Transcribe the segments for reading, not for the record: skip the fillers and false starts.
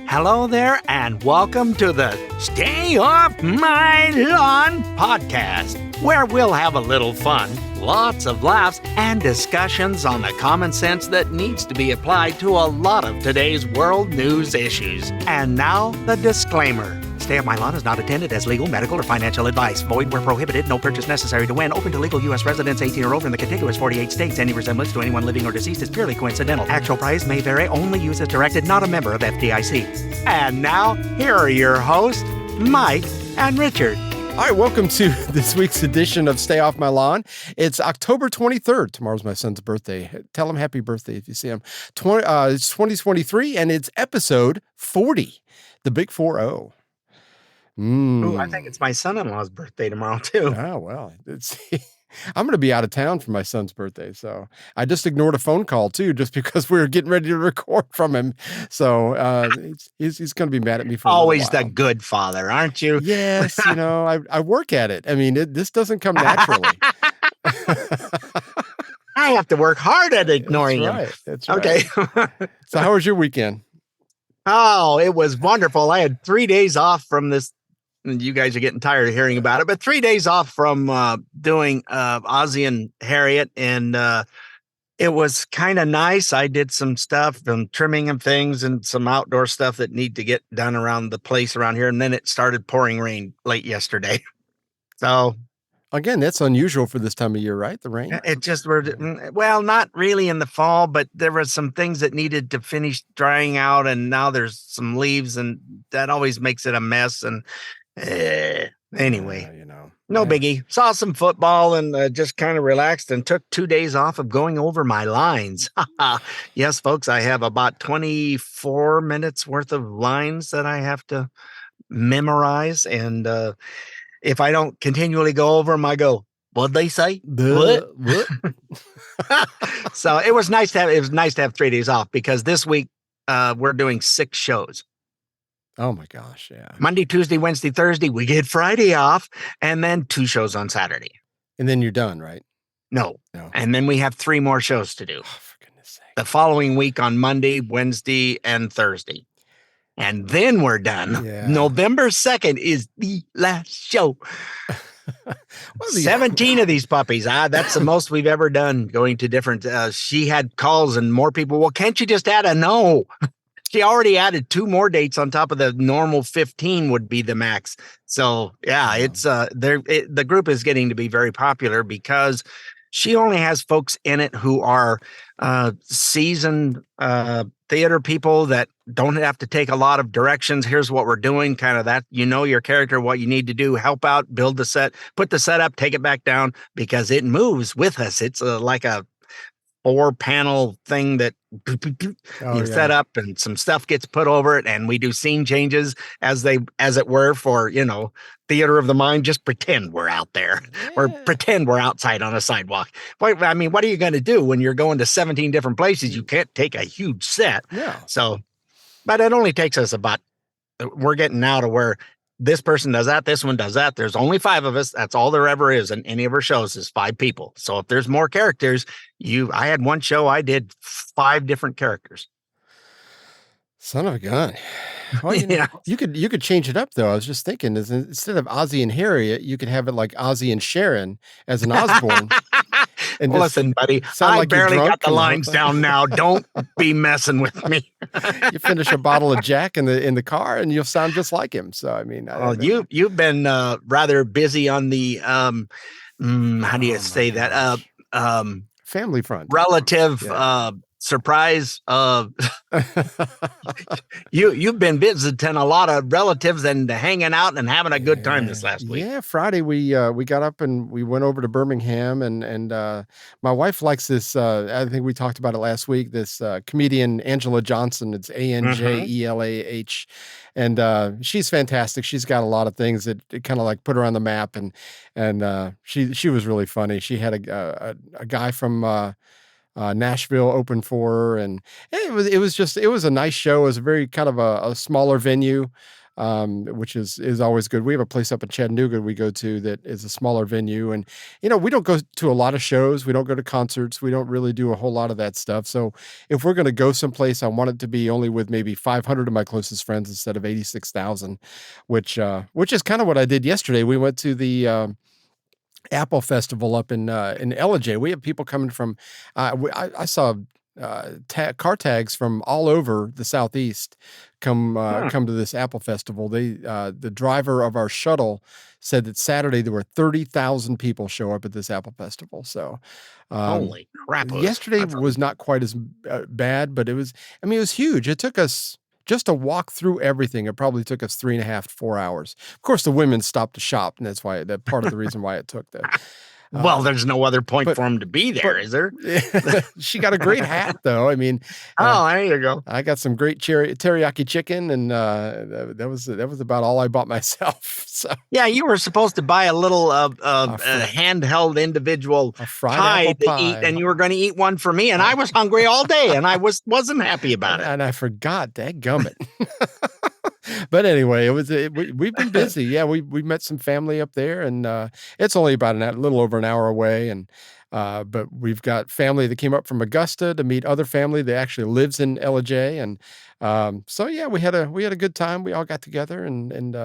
Hello there, and welcome to the Stay Off My Lawn podcast, where we'll have a little fun, lots of laughs, and discussions on the common sense that needs to be applied to a lot of today's world news issues. And now, the disclaimer. Stay Off My Lawn is not intended as legal, medical, or financial advice. Void where prohibited. No purchase necessary to win. Open to legal U.S. residents 18 or over in the contiguous 48 states. Any resemblance to anyone living or deceased is purely coincidental. Actual price may vary. Only use as directed. Not a member of FDIC. And now, here are your hosts, Mike and Richard. All right, welcome to this week's edition of Stay Off My Lawn. It's October 23rd. Tomorrow's my son's birthday. Tell him happy birthday if you see him. It's 2023, and it's episode 40, the big 4-0. Ooh, I think it's my son-in-law's birthday tomorrow, too. Oh, well, I'm going to be out of town for my son's birthday, so I just ignored a phone call, too, just because we were getting ready to record from him. So he's going to be mad at me for always the good father, aren't you? Yes, I work at it. I mean, this doesn't come naturally. I have to work hard at ignoring That's him. Right. Okay. So how was your weekend? Oh, it was wonderful. I had 3 days off from this. And you guys are getting tired of hearing about it, but 3 days off from doing Ozzie and Harriet, and it was kind of nice. I did some stuff, some trimming and things, and some outdoor stuff that need to get done around the place around here. And then it started pouring rain late yesterday. So again, that's unusual for this time of year, right? The rain. It just well, not really in the fall, but there were some things that needed to finish drying out, and now there's some leaves, and that always makes it a mess. And anyway, no biggie. Saw some football and just kind of relaxed and took 2 days off of going over my lines. Yes, folks, I have about 24 minutes worth of lines that I have to memorize. And if I don't continually go over them, I go, what'd they say? What? So it was nice to have 3 days off, because this week we're doing 6 shows. Oh my gosh, yeah. Monday, Tuesday, Wednesday, Thursday. We get Friday off, and then 2 shows on Saturday. And then you're done, right? No. And then we have 3 more shows to do. Oh, for goodness sake. The following week on Monday, Wednesday, and Thursday. And then we're done. Yeah. November 2nd is the last show. 17 of these puppies. That's the most we've ever done, going to different. She had calls and more people. Well, can't you just add a no? She already added 2 more dates on top of the normal 15 would be the max. So yeah, it's the group is getting to be very popular because she only has folks in it who are seasoned theater people that don't have to take a lot of directions. Here's what we're doing, kind of that, your character, what you need to do, help out, build the set, put the set up, take it back down, because it moves with us. It's like a 4-panel thing that set up, and some stuff gets put over it, and we do scene changes as it were for, theater of the mind. Just pretend we're out there, or pretend we're outside on a sidewalk. What are you going to do when you're going to 17 different places? You can't take a huge set. Yeah. So, but it only takes us we're getting now to where this person does that, this one does that. There's only 5 of us. That's all there ever is in any of our shows, is 5 people. So if there's more characters, I had one show, I did 5 different characters. Son of a gun. Well, you could change it up, though. I was just thinking, instead of Ozzie and Harriet, you could have it like Ozzie and Sharon as an Osborne. And listen, buddy, I barely got the lines down now. Don't be messing with me. You finish a bottle of Jack in the car, and you'll sound just like him. So I mean, you've been rather busy on the how do you say that? Family front, relative. Surprise. You've been visiting a lot of relatives and hanging out and having a good time this last week. Yeah, Friday we got up and we went over to Birmingham, and my wife likes this. I think we talked about it last week. This comedian Angela Johnson. It's Angelah, and she's fantastic. She's got a lot of things that kind of like put her on the map, and she was really funny. She had a guy from Nashville open for her, and it was a nice show. It was a very kind of a smaller venue. which is always good. We have a place up in Chattanooga we go to that is a smaller venue, and we don't go to a lot of shows. We don't go to concerts. We don't really do a whole lot of that stuff. So if we're going to go someplace, I want it to be only with maybe 500 of my closest friends instead of 86,000, which is kind of what I did yesterday. We went to the Apple Festival up in Ellijay. We have people coming from. I saw car tags from all over the Southeast come to this Apple Festival. The driver of our shuttle said that Saturday there were 30,000 people show up at this Apple Festival. So, holy crap! Yesterday was not quite as bad, but it was huge. It took us. Just to walk through everything, it probably took us 3.5 to 4 hours. Of course, the women stopped to shop, and that's part of the reason why it took that. Well, there's no other point for him to be there, is there? She got a great hat, though. I mean, there you go. I got some great teriyaki chicken, and that was about all I bought myself. So yeah, you were supposed to buy a little handheld individual pie to eat, and you were going to eat one for me, and I was hungry all day, and I wasn't happy about it. And I forgot, dadgummit. But anyway, we've been busy. Yeah, we met some family up there, and it's only about a little over an hour away. And but we've got family that came up from Augusta to meet other family that actually lives in Ellijay, and so yeah, we had a good time. We all got together and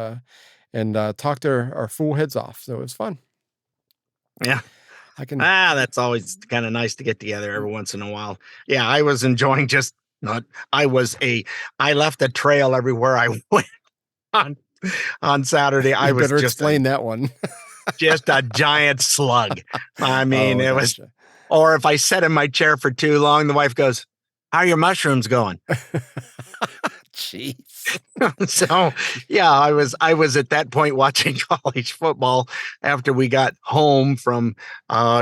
talked our fool heads off. So it was fun. Yeah. That's always kind of nice to get together every once in a while. Yeah, I was enjoying I left a trail everywhere I went on Saturday. I was just explain that one. Just a giant slug. I mean, it was, or if I sat in my chair for too long, the wife goes, "How are your mushrooms going?" Jeez. So yeah, I was at that point watching college football after we got home from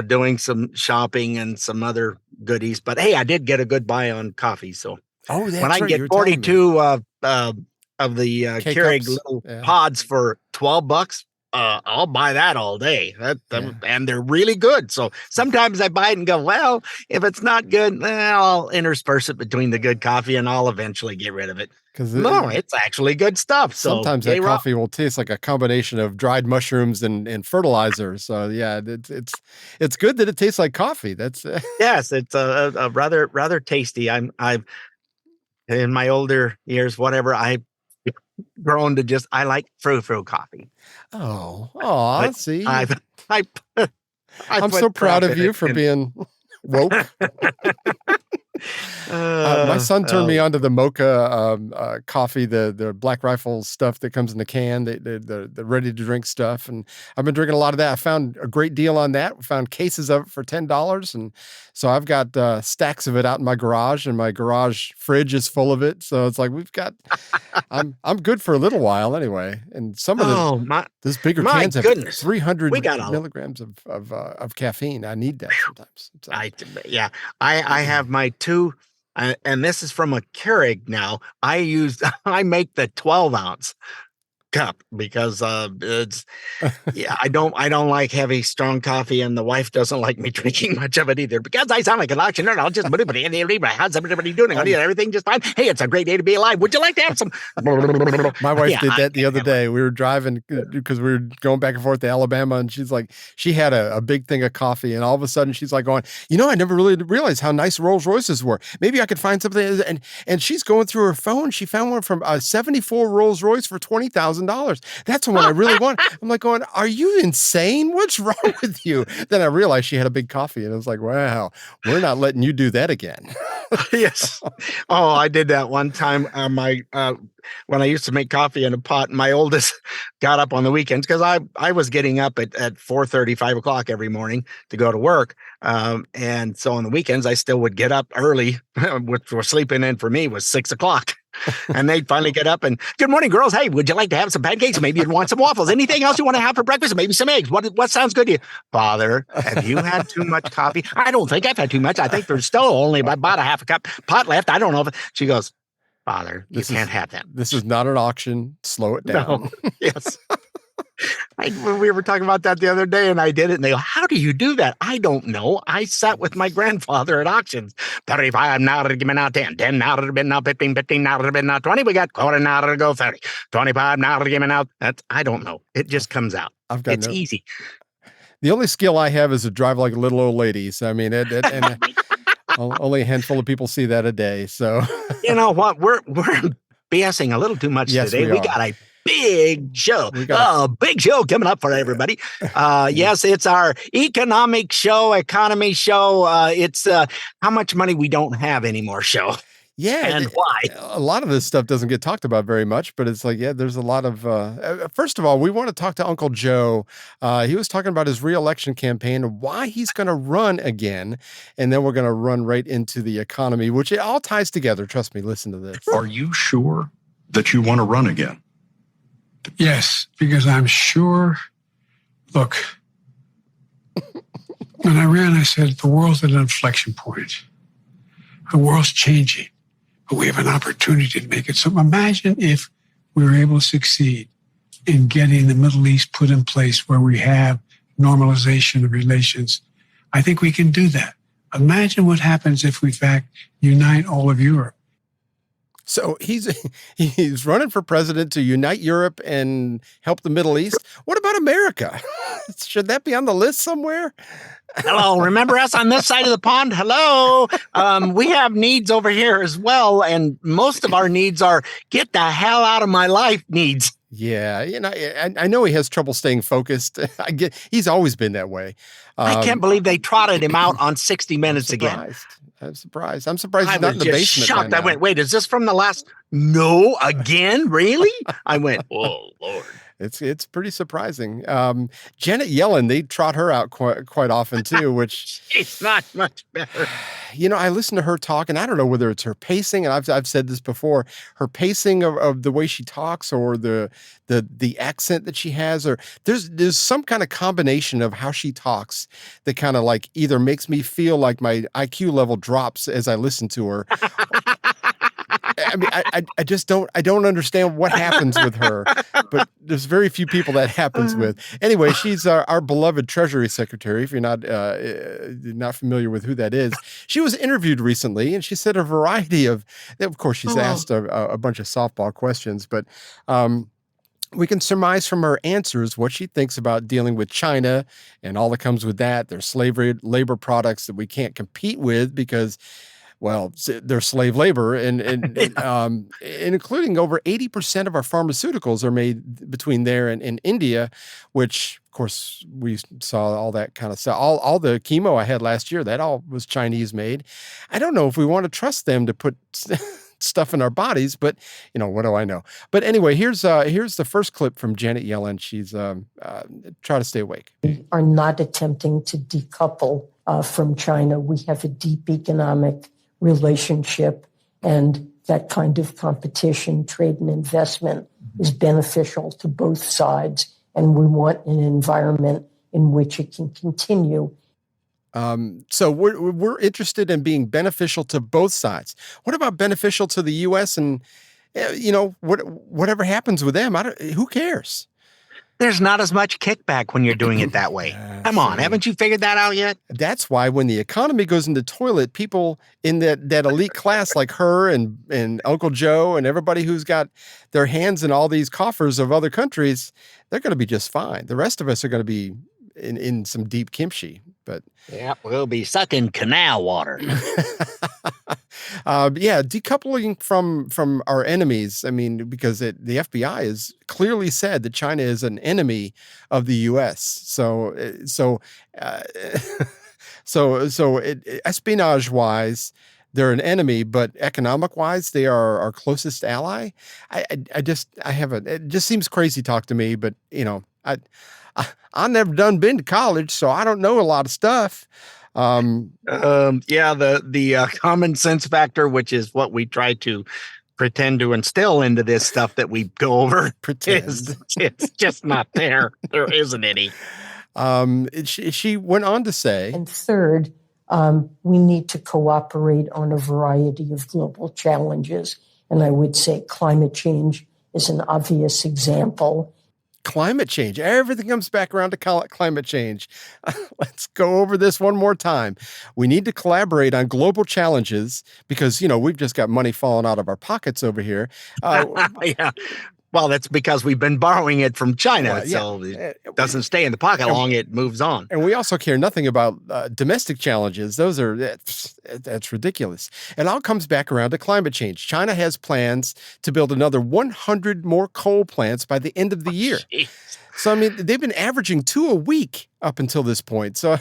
doing some shopping and some other goodies. But hey, I did get a good buy on coffee. So when I get 42 of the Keurig little pods for $12, I'll buy that all day. And they're really good. So sometimes I buy it and go, well, if it's not good, I'll intersperse it between the good coffee and I'll eventually get rid of it. No, it's actually good stuff. So sometimes that coffee will taste like a combination of dried mushrooms and fertilizer. So yeah, it's good that it tastes like coffee. That's yes, it's a rather tasty. I've in my older years, whatever, I've grown to I like frou-frou coffee. See, I'm so proud of you for being woke. My son turned me on to the mocha coffee, the Black Rifle stuff that comes in the can, the ready to drink stuff, and I've been drinking a lot of that. I found a great deal on that. We found cases of it for $10, and so I've got stacks of it out in my garage, and my garage fridge is full of it. So it's like we've got. I'm good for a little while anyway, and some of those bigger cans have 300 milligrams of caffeine. I need that sometimes. So. I have my two, and this is from a Keurig now. I make the 12-ounce cup because it's I don't like heavy strong coffee, and the wife doesn't like me drinking much of it either because I sound like an auctioneer. I'll just how's everybody doing? Everything just fine. Hey, it's a great day to be alive. Would you like to have some? My wife did that the other day. We were driving because we were going back and forth to Alabama, and she's like, she had a big thing of coffee, and all of a sudden she's like going, I never really realized how nice Rolls Royces were. Maybe I could find something. And she's going through her phone. She found one from a 74 Rolls Royce for $20,000. That's the one I really want. I'm like going, are you insane? What's wrong with you? Then I realized she had a big coffee, and I was like, wow, we're not letting you do that again. Yes. Oh, I did that one time. When I used to make coffee in a pot, my oldest got up on the weekends because I was getting up at 4:30, 5 o'clock every morning to go to work. And so on the weekends, I still would get up early, which was sleeping in for me was 6 o'clock. And they'd finally get up and, good morning, girls. Hey, would you like to have some pancakes? Maybe you'd want some waffles. Anything else you want to have for breakfast? Maybe some eggs. What sounds good to you? Father, have you had too much coffee? I don't think I've had too much. I think there's still only about a half a cup pot left. I don't know she goes, Father, you can't have that. This is not an auction. Slow it down. No. Yes. We were talking about that the other day, and I did it, and they go, how do you do that? I don't know. I sat with my grandfather at auctions. 35 now to give me now 10. 10 now to be now 15. 15 now to be now 20. We got quarter now to go 30. 25 now to give me now. I don't know. It just comes out. It's easy. The only skill I have is to drive like little old ladies. I mean, and only a handful of people see that a day. So you know what? We're BSing a little too much today. We got a big show. Big show coming up for everybody. Yes, it's our economy show. It's how much money we don't have anymore show. Yeah. And why? A lot of this stuff doesn't get talked about very much, but it's like, there's a lot of, first of all, we want to talk to Uncle Joe. He was talking about his re-election campaign and why he's going to run again. And then we're going to run right into the economy, which it all ties together. Trust me, listen to this. Are you sure that you want to run again? Yes, because I'm sure, look, when I ran, I said, the world's at an inflection point. The world's changing, but we have an opportunity to make it. So imagine if we were able to succeed in getting the Middle East put in place where we have normalization of relations. I think we can do that. Imagine what happens if we, in fact, unite all of Europe. So he's running for president to unite Europe and help the Middle East. What about America? Should that be on the list somewhere? Hello, remember us on this side of the pond? Hello. We have needs over here as well, and most of our needs are get the hell out of my life needs. Yeah, I know he has trouble staying focused. He's always been that way. I can't believe they trotted him out on 60 Minutes again. I'm surprised he's not in the basement. Shocked. I went, wait, is this from the last? No, again? Really? I went, oh, Lord. It's pretty surprising. Janet Yellen, they trot her out quite often too, which she's not much better. I listen to her talk, and I don't know whether it's her pacing, and I've said this before, her pacing of the way she talks, or the accent that she has, or there's some kind of combination of how she talks that kind of like either makes me feel like my IQ level drops as I listen to her. I mean, I just don't understand what happens with her, but there's very few people that happens with. Anyway, she's our beloved Treasury Secretary. If you're not familiar with who that is, she was interviewed recently, and she said a variety of course, she's asked a bunch of softball questions, but we can surmise from her answers what she thinks about dealing with China and all that comes with that. There's slavery, labor products that we can't compete with because, well, they're slave labor, and including over 80% of our pharmaceuticals are made between there and India, which, of course, we saw all that kind of stuff. All the chemo I had last year, that all was Chinese made. I don't know if we want to trust them to put stuff in our bodies, but what do I know? But anyway, here's the first clip from Janet Yellen. She's try to stay awake. We are not attempting to decouple from China. We have a deep economic relationship, and that kind of competition, trade and investment is beneficial to both sides, and we want an environment in which it can continue. So we're interested in being beneficial to both sides. What about beneficial to the U.S. and whatever happens with them? Who cares? There's not as much kickback when you're doing it that way. Come on, haven't you figured that out yet? That's why when the economy goes into toilet, people in that elite class like her and Uncle Joe and everybody who's got their hands in all these coffers of other countries, they're going to be just fine. The rest of us are going to be in some deep kimchi. But yeah, we'll be sucking canal water. Decoupling from our enemies. I mean, because the FBI has clearly said that China is an enemy of the U.S. So espionage wise, they're an enemy, but economic wise, they are our closest ally. It just seems crazy talk to me, but I never been to college, so I don't know a lot of stuff. The common sense factor, which is what we try to pretend to instill into this stuff that we go over, it's just not there. There isn't any. She went on to say, and third, we need to cooperate on a variety of global challenges, and I would say climate change is an obvious example. climate change. Everything comes back around to climate change. Let's go over this one more time. We need to collaborate on global challenges because, we've just got money falling out of our pockets over here. Yeah. Well, that's because we've been borrowing it from China, Well, yeah. so it doesn't stay in the pocket long. It moves on. And we also care nothing about domestic challenges. That's ridiculous. It all comes back around to climate change. China has plans to build another 100 more coal plants by the end of the year. Geez. So, I mean, they've been averaging 2 a week up until this point. So,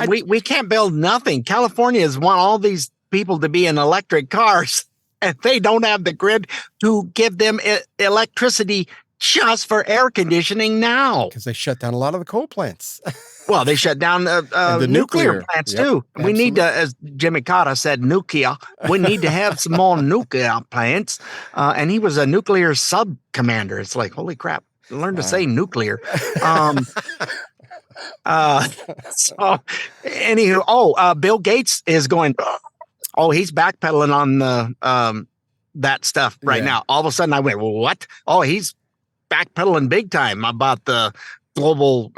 we can't build nothing. California has want all these people to be in electric cars, and they don't have the grid to give them electricity just for air conditioning now. Because they shut down a lot of the coal plants. Well, they shut down the nuclear plants too. Absolutely. We need to, as Jimmy Carter said, nuclear. We need to have some more nuclear plants. And he was a nuclear sub commander. It's like, holy crap, learn to say nuclear. So anywho, Bill Gates is going, he's backpedaling on the that stuff right now. All of a sudden I went, well, what? Oh, he's backpedaling big time about the global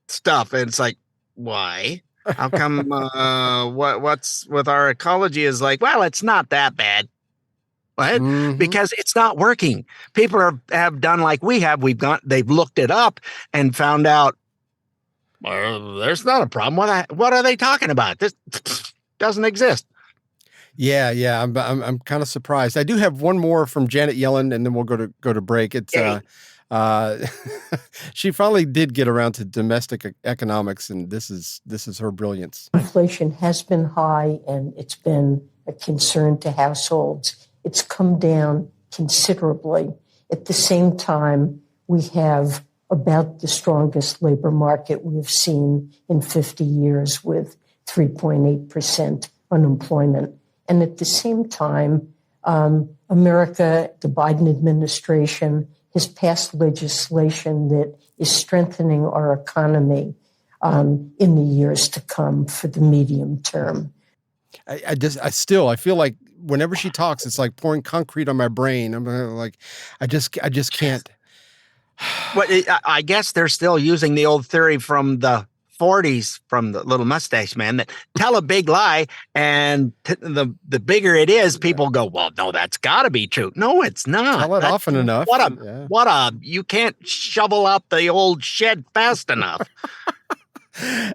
stuff. And it's like, why? How come what's with our ecology is like, well, it's not that bad. What? Mhm. Because it's not working. People have done like we have. They've looked it up and found out, well, there's not a problem. What are they talking about? This doesn't exist. Yeah. I'm kind of surprised. I do have one more from Janet Yellen, and then we'll go to break. It's she finally did get around to domestic economics, and this is her brilliance. Inflation has been high, and it's been a concern to households. It's come down considerably. At the same time, we have about the strongest labor market we've seen in 50 years with 3.8% unemployment. And at the same time, America, the Biden administration, has passed legislation that is strengthening our economy in the years to come for the medium term. I feel like whenever she talks, it's like pouring concrete on my brain. I'm like, I just can't. Well, I guess they're still using the old theory from the 40s from the little mustache man that tell a big lie, and the bigger it is, people go, well, no, that's got to be true. No, it's not. Tell it often enough. You can't shovel out the old shed fast enough.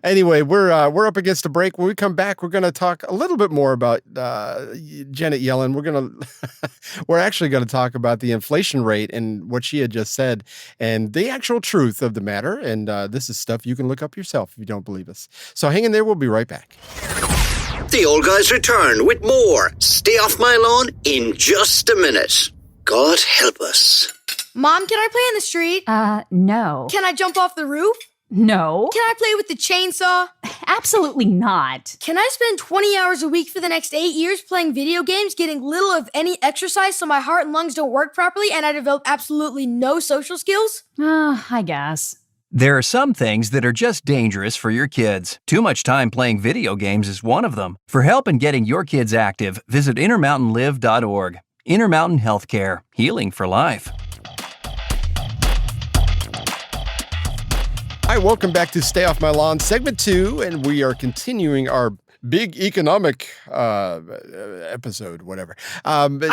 Anyway, we're up against a break. When we come back, we're going to talk a little bit more about Janet Yellen. We're actually going to talk about the inflation rate and what she had just said and the actual truth of the matter. And this is stuff you can look up yourself if you don't believe us. So hang in there. We'll be right back. The old guys return with more Stay Off My Lawn in just a minute. God help us. Mom, can I play in the street? No. Can I jump off the roof? No. Can I play with the chainsaw? Absolutely not. Can I spend 20 hours a week for the next 8 years playing video games, getting little of any exercise so my heart and lungs don't work properly and I develop absolutely no social skills? I guess. There are some things that are just dangerous for your kids. Too much time playing video games is one of them. For help in getting your kids active, visit intermountainlive.org. Intermountain Healthcare, healing for life. Hi, welcome back to Stay Off My Lawn, segment 2, and we are continuing our big economic episode, whatever. I'm so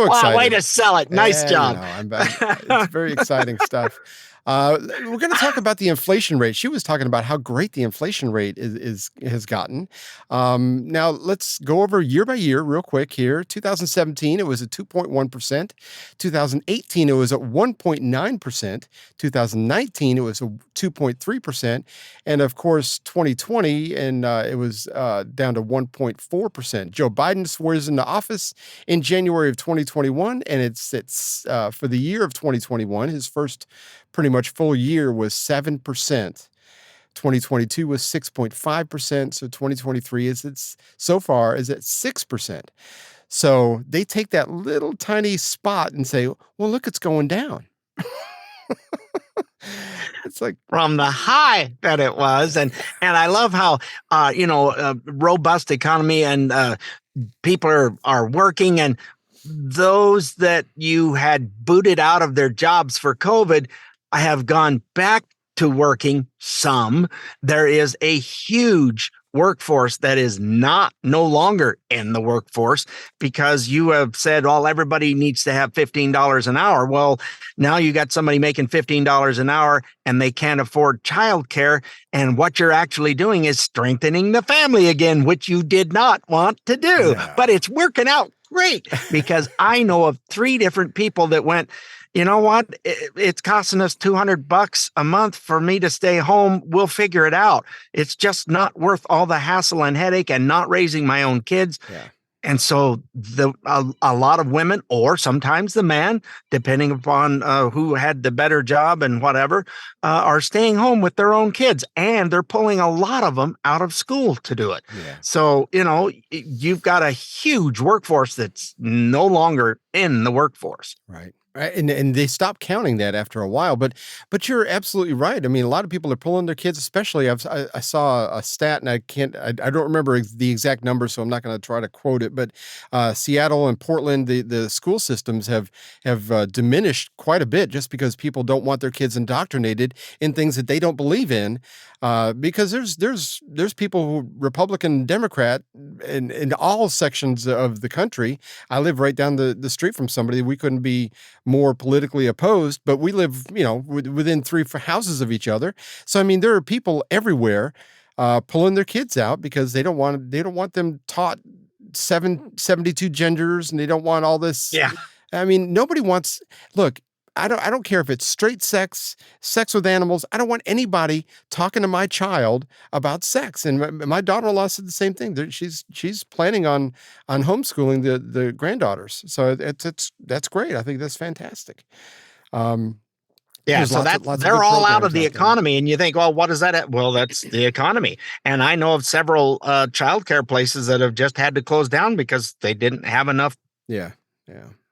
excited. Wow, way to sell it. Nice job. It's very exciting stuff. We're going to talk about the inflation rate. She was talking about how great the inflation rate has gotten. Now, let's go over year by year real quick here. 2017, it was at 2.1%. 2018, it was at 1.9%. 2019, it was at 2.3%. And of course, 2020, and it was down to 1.4%. Joe Biden swears into office in January of 2021, and it's for the year of 2021, his first pretty much full year was 7%. 2022 was 6.5%. So 2023 so far is at 6%. So they take that little tiny spot and say, well, look, it's going down. It's like from the high that it was. And I love how, robust economy and people are working. And those that you had booted out of their jobs for COVID have gone back to working some. There is a huge workforce that is no longer in the workforce because you have said, well, everybody needs to have $15 an hour. Well, now you got somebody making $15 an hour and they can't afford childcare. And what you're actually doing is strengthening the family again, which you did not want to do. No. But it's working out great because I know of 3 different people that went, you know what? It's costing us $200 a month for me to stay home. We'll figure it out. It's just not worth all the hassle and headache and not raising my own kids. Yeah. And so a lot of women, or sometimes the man, depending upon who had the better job and whatever, are staying home with their own kids. And they're pulling a lot of them out of school to do it. Yeah. So, you've got a huge workforce that's no longer in the workforce. Right. And they stopped counting that after a while, but you're absolutely right. I mean, a lot of people are pulling their kids, especially I saw a stat, and I don't remember the exact number, so I'm not going to try to quote it, but Seattle and Portland, the school systems have diminished quite a bit just because people don't want their kids indoctrinated in things that they don't believe in. Because there's people who Republican, Democrat, in all sections of the country. I live right down the street from somebody. We couldn't be more politically opposed, but we live, within 3 houses of each other. So I mean, there are people everywhere pulling their kids out because they don't want them taught 72 genders, and they don't want all this. Yeah. I mean, nobody wants. Look. I don't care if it's straight sex with animals. I don't want anybody talking to my child about sex. And my daughter-in-law said the same thing. She's planning on homeschooling the granddaughters. So that's great. I think that's fantastic. Yeah, so they're all out of the economy, and you think, well, what is that? Well, that's the economy. And I know of several childcare places that have just had to close down because they didn't have enough. Yeah.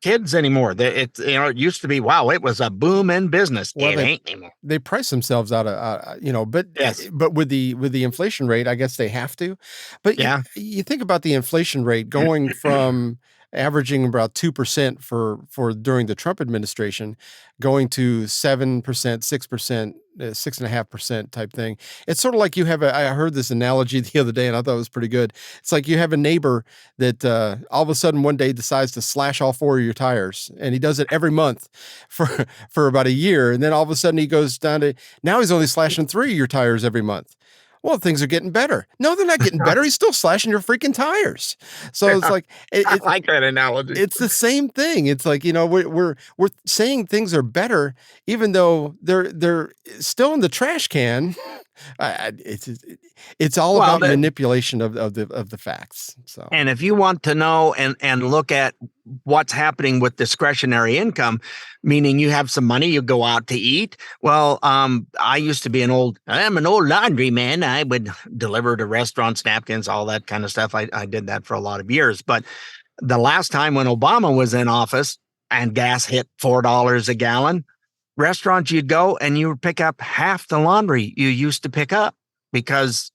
Kids anymore. It used to be, wow, it was a boom in business. Well, it ain't anymore. They price themselves out of, but yes. But with the inflation rate, I guess they have to. But yeah, you think about the inflation rate going from averaging about 2% for during the Trump administration, going to 7%, 6%, 6.5% type thing. It's sort of like you have I heard this analogy the other day and I thought it was pretty good. It's like you have a neighbor that all of a sudden one day decides to slash all 4 of your tires, and he does it every month for about a year. And then all of a sudden he goes down to, now he's only slashing 3 of your tires every month. Well, things are getting better. No, they're not getting better. He's still slashing your freaking tires. So it's like I like that analogy. It's the same thing. It's like, we're saying things are better, even though they're still in the trash can. It's all about manipulation of the facts. So, and if you want to know and look at what's happening with discretionary income, meaning you have some money, you go out to eat. Well, I used to be I'm an old laundry man. I would deliver to restaurants, napkins, all that kind of stuff. I did that for a lot of years. But the last time when Obama was in office and gas hit $4 a gallon, restaurants you'd go and you would pick up half the laundry you used to pick up because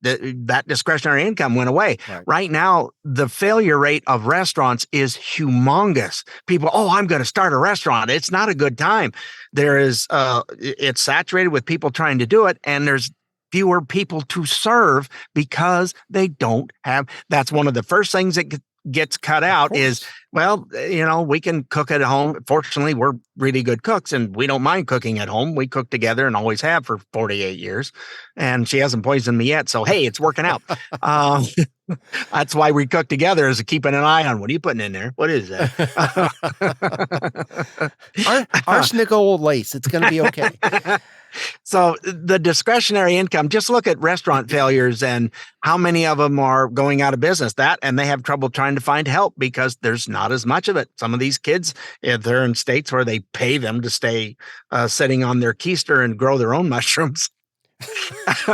that discretionary income went away. Right now, the failure rate of restaurants is humongous. People, I'm going to start a restaurant. It's not a good time. It's saturated with people trying to do it, and there's fewer people to serve because they don't have. That's one of the first things that gets cut out is, we can cook at home. Fortunately, we're really good cooks and we don't mind cooking at home. We cook together and always have for 48 years. And she hasn't poisoned me yet. So, hey, it's working out. That's why we cook together, is keeping an eye on, what are you putting in there? What is that? Arsenic old lace. It's going to be okay. So the discretionary income, just look at restaurant failures and how many of them are going out of business, and they have trouble trying to find help because there's not as much of it. Some of these kids, if they're in states where they pay them to stay sitting on their keister and grow their own mushrooms. That's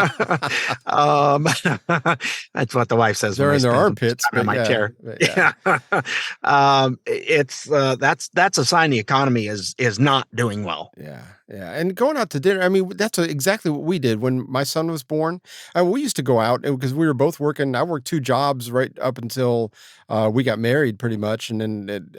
what the wife says. They're in their armpits on my chair. Yeah. It's that's a sign the economy is not doing well. Yeah. Yeah, and going out to dinner, I mean, that's exactly what we did when my son was born. We used to go out because we were both working. I worked 2 jobs right up until we got married, pretty much, and then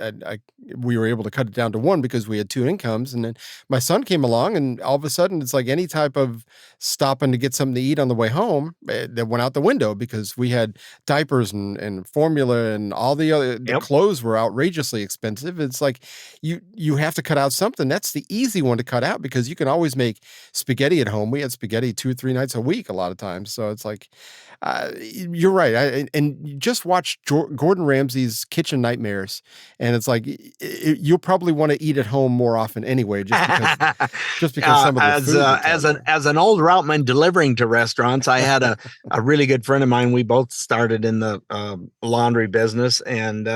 we were able to cut it down to 1 because we had 2 incomes. And then my son came along, and all of a sudden, it's like any type of stopping to get something to eat on the way home that went out the window because we had diapers and formula and all the other the clothes were outrageously expensive. It's like you have to cut out something. That's the easy one to cut out because you can always make spaghetti at home. We had spaghetti 2 or 3 nights a week a lot of times. So it's like, you're right. And you just watch Gordon Ramsay's Kitchen Nightmares, and it's like you'll probably want to eat at home more often anyway, just because some of the food as an old routeman delivering to restaurants, I had a really good friend of mine. We both started in the laundry business, and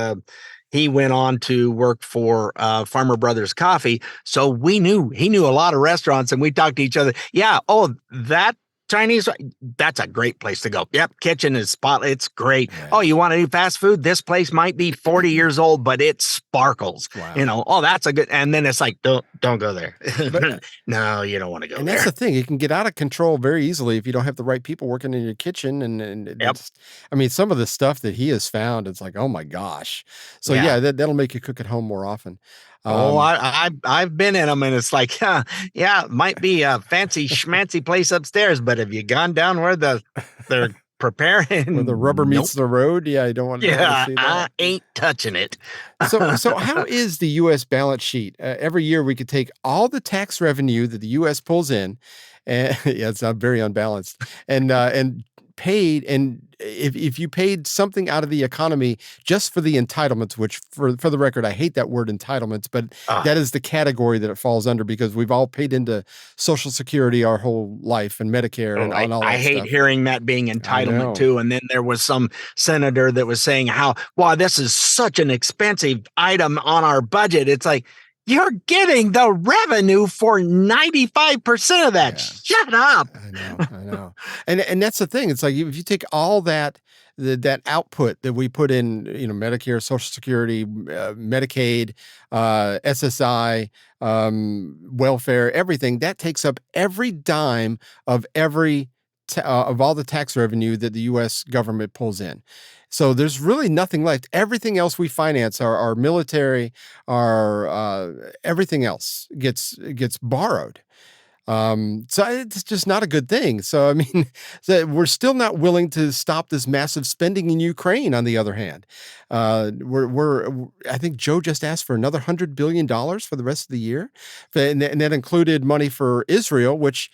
he went on to work for Farmer Brothers Coffee. So he knew a lot of restaurants, and we talked to each other. Yeah. Oh, that Chinese, that's a great place to go. Yep. Kitchen is spotless. It's great. Yeah. Oh, you want to do fast food? This place might be 40 years old, but it sparkles. Wow. Oh, that's a good. And then it's like, don't go there. But, no, you don't want to go there. And that's the thing. It can get out of control very easily if you don't have the right people working in your kitchen. And I mean, some of the stuff that he has found, it's like, oh my gosh. So yeah, that'll make you cook at home more often. I've been in them, and it's like, it might be a fancy schmancy place upstairs, but have you gone down where they're preparing where the rubber meets the road? Yeah, I don't want to. Yeah, see that. I ain't touching it. So how is the U.S. balance sheet? Every year we could take all the tax revenue that the U.S. pulls in, and it's not very unbalanced, and paid, and if you paid something out of the economy just for the entitlements, which for the record, I hate that word entitlements, but that is the category that it falls under because we've all paid into Social Security our whole life and Medicare and all that I hate stuff. Hearing that being entitlement too. And then there was some senator that was saying this is such an expensive item on our budget. It's like, you're getting the revenue for 95% of that. Yeah. Shut up. I know. And that's the thing. It's like if you take all that output that we put in, Medicare, Social Security, Medicaid, SSI, welfare, everything, that takes up every dime of of all the tax revenue that the U.S. government pulls in. So there's really nothing left. Everything else we finance, our military, our everything else gets borrowed. So it's just not a good thing. So, I mean, we're still not willing to stop this massive spending in Ukraine. On the other hand, I think Joe just asked for another $100 billion for the rest of the year. And that included money for Israel, which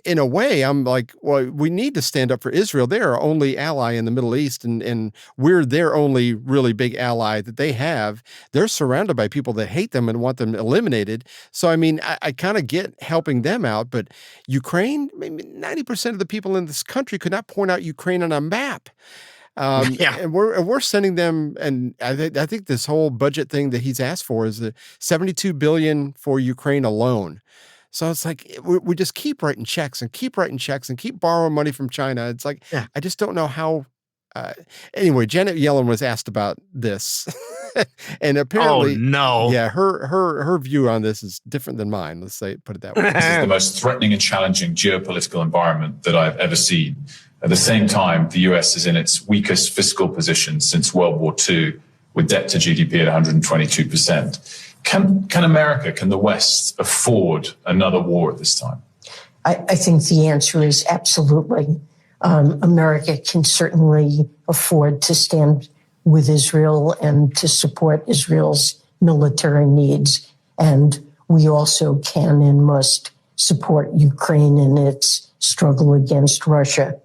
in a way I'm like, well, we need to stand up for Israel. They're our only ally in the Middle East. And we're their only really big ally that they have. They're surrounded by people that hate them and want them eliminated. So, I mean, I kind of get helping them out, but Ukraine, maybe 90% of the people in this country could not point out Ukraine on a map. And we're sending them, and I think this whole budget thing that he's asked for is the $72 billion for Ukraine alone. So it's like we just keep writing checks and keep borrowing money from China. It's like I just don't know how. Anyway, Janet Yellen was asked about this. And apparently, her view on this is different than mine. Let's put it that way. This is the most threatening and challenging geopolitical environment that I've ever seen. At the same time, the US is in its weakest fiscal position since World War II, with debt to GDP at 122%. Can America, can the West afford another war at this time? I think the answer is absolutely. America can certainly afford to stand with Israel and to support Israel's military needs. And we also can and must support Ukraine in its struggle against Russia.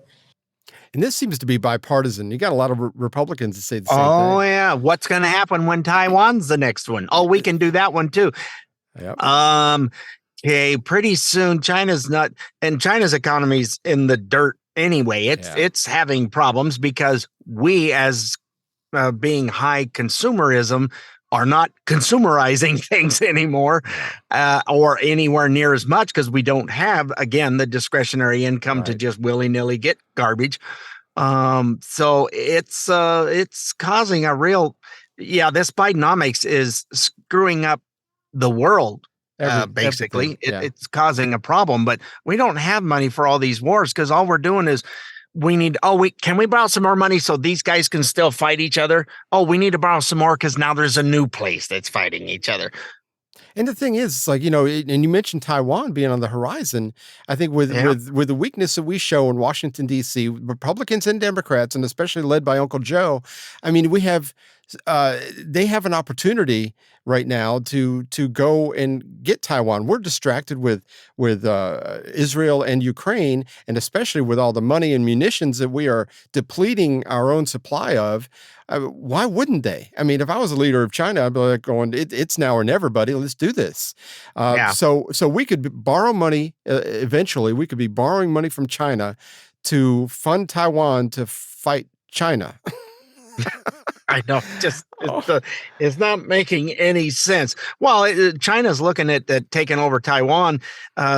And this seems to be bipartisan. You got a lot of Republicans that say the same thing. Oh, yeah. What's going to happen when Taiwan's the next one? Oh, we can do that one too. Yep. Okay, pretty soon China's economy's in the dirt anyway. It's having problems because we, as being high consumerism, are not consumerizing things anymore or anywhere near as much because we don't have, again, the discretionary income to just willy-nilly get garbage. So it's causing a real, this Bidenomics is screwing up the world basically. everything, yeah. It's causing a problem, but we don't have money for all these wars because all we're doing is can we borrow some more money so these guys can still fight each other? Oh, we need to borrow some more because now there's a new place that's fighting each other. And the thing is, it's like, and you mentioned Taiwan being on the horizon. I think with the weakness that we show in Washington, D.C., Republicans and Democrats, and especially led by Uncle Joe, I mean, they have an opportunity right now to go and get Taiwan. We're distracted with Israel and Ukraine, and especially with all the money and munitions that we are depleting our own supply of. Why wouldn't they? I mean, if I was a leader of China, I'd be like going, it's now or never, buddy. Let's do this. So we could borrow money. Eventually, we could be borrowing money from China to fund Taiwan to fight China. I know, it's not making any sense. Well, China's looking at taking over Taiwan,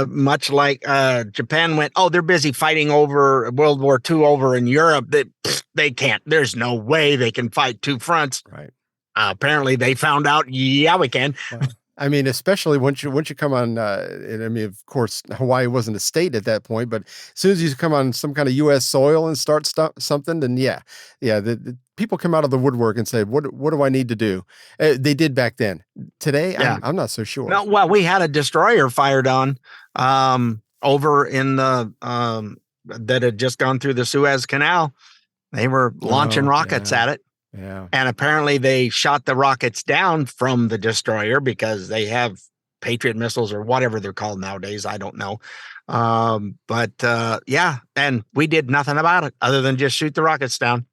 much like Japan went. Oh, they're busy fighting over World War II over in Europe. They can't. There's no way they can fight two fronts. Right. Apparently, they found out. Yeah, we can. Well, I mean, especially once you come on, and I mean, of course, Hawaii wasn't a state at that point, but as soon as you come on some kind of U.S. soil and start something, then the people come out of the woodwork and say, what do I need to do? They did back then. Today, I'm not so sure. No, well, we had a destroyer fired on over in the that had just gone through the Suez Canal. They were launching rockets at it. Yeah. And apparently they shot the rockets down from the destroyer because they have Patriot missiles or whatever they're called nowadays. I don't know. And we did nothing about it other than just shoot the rockets down.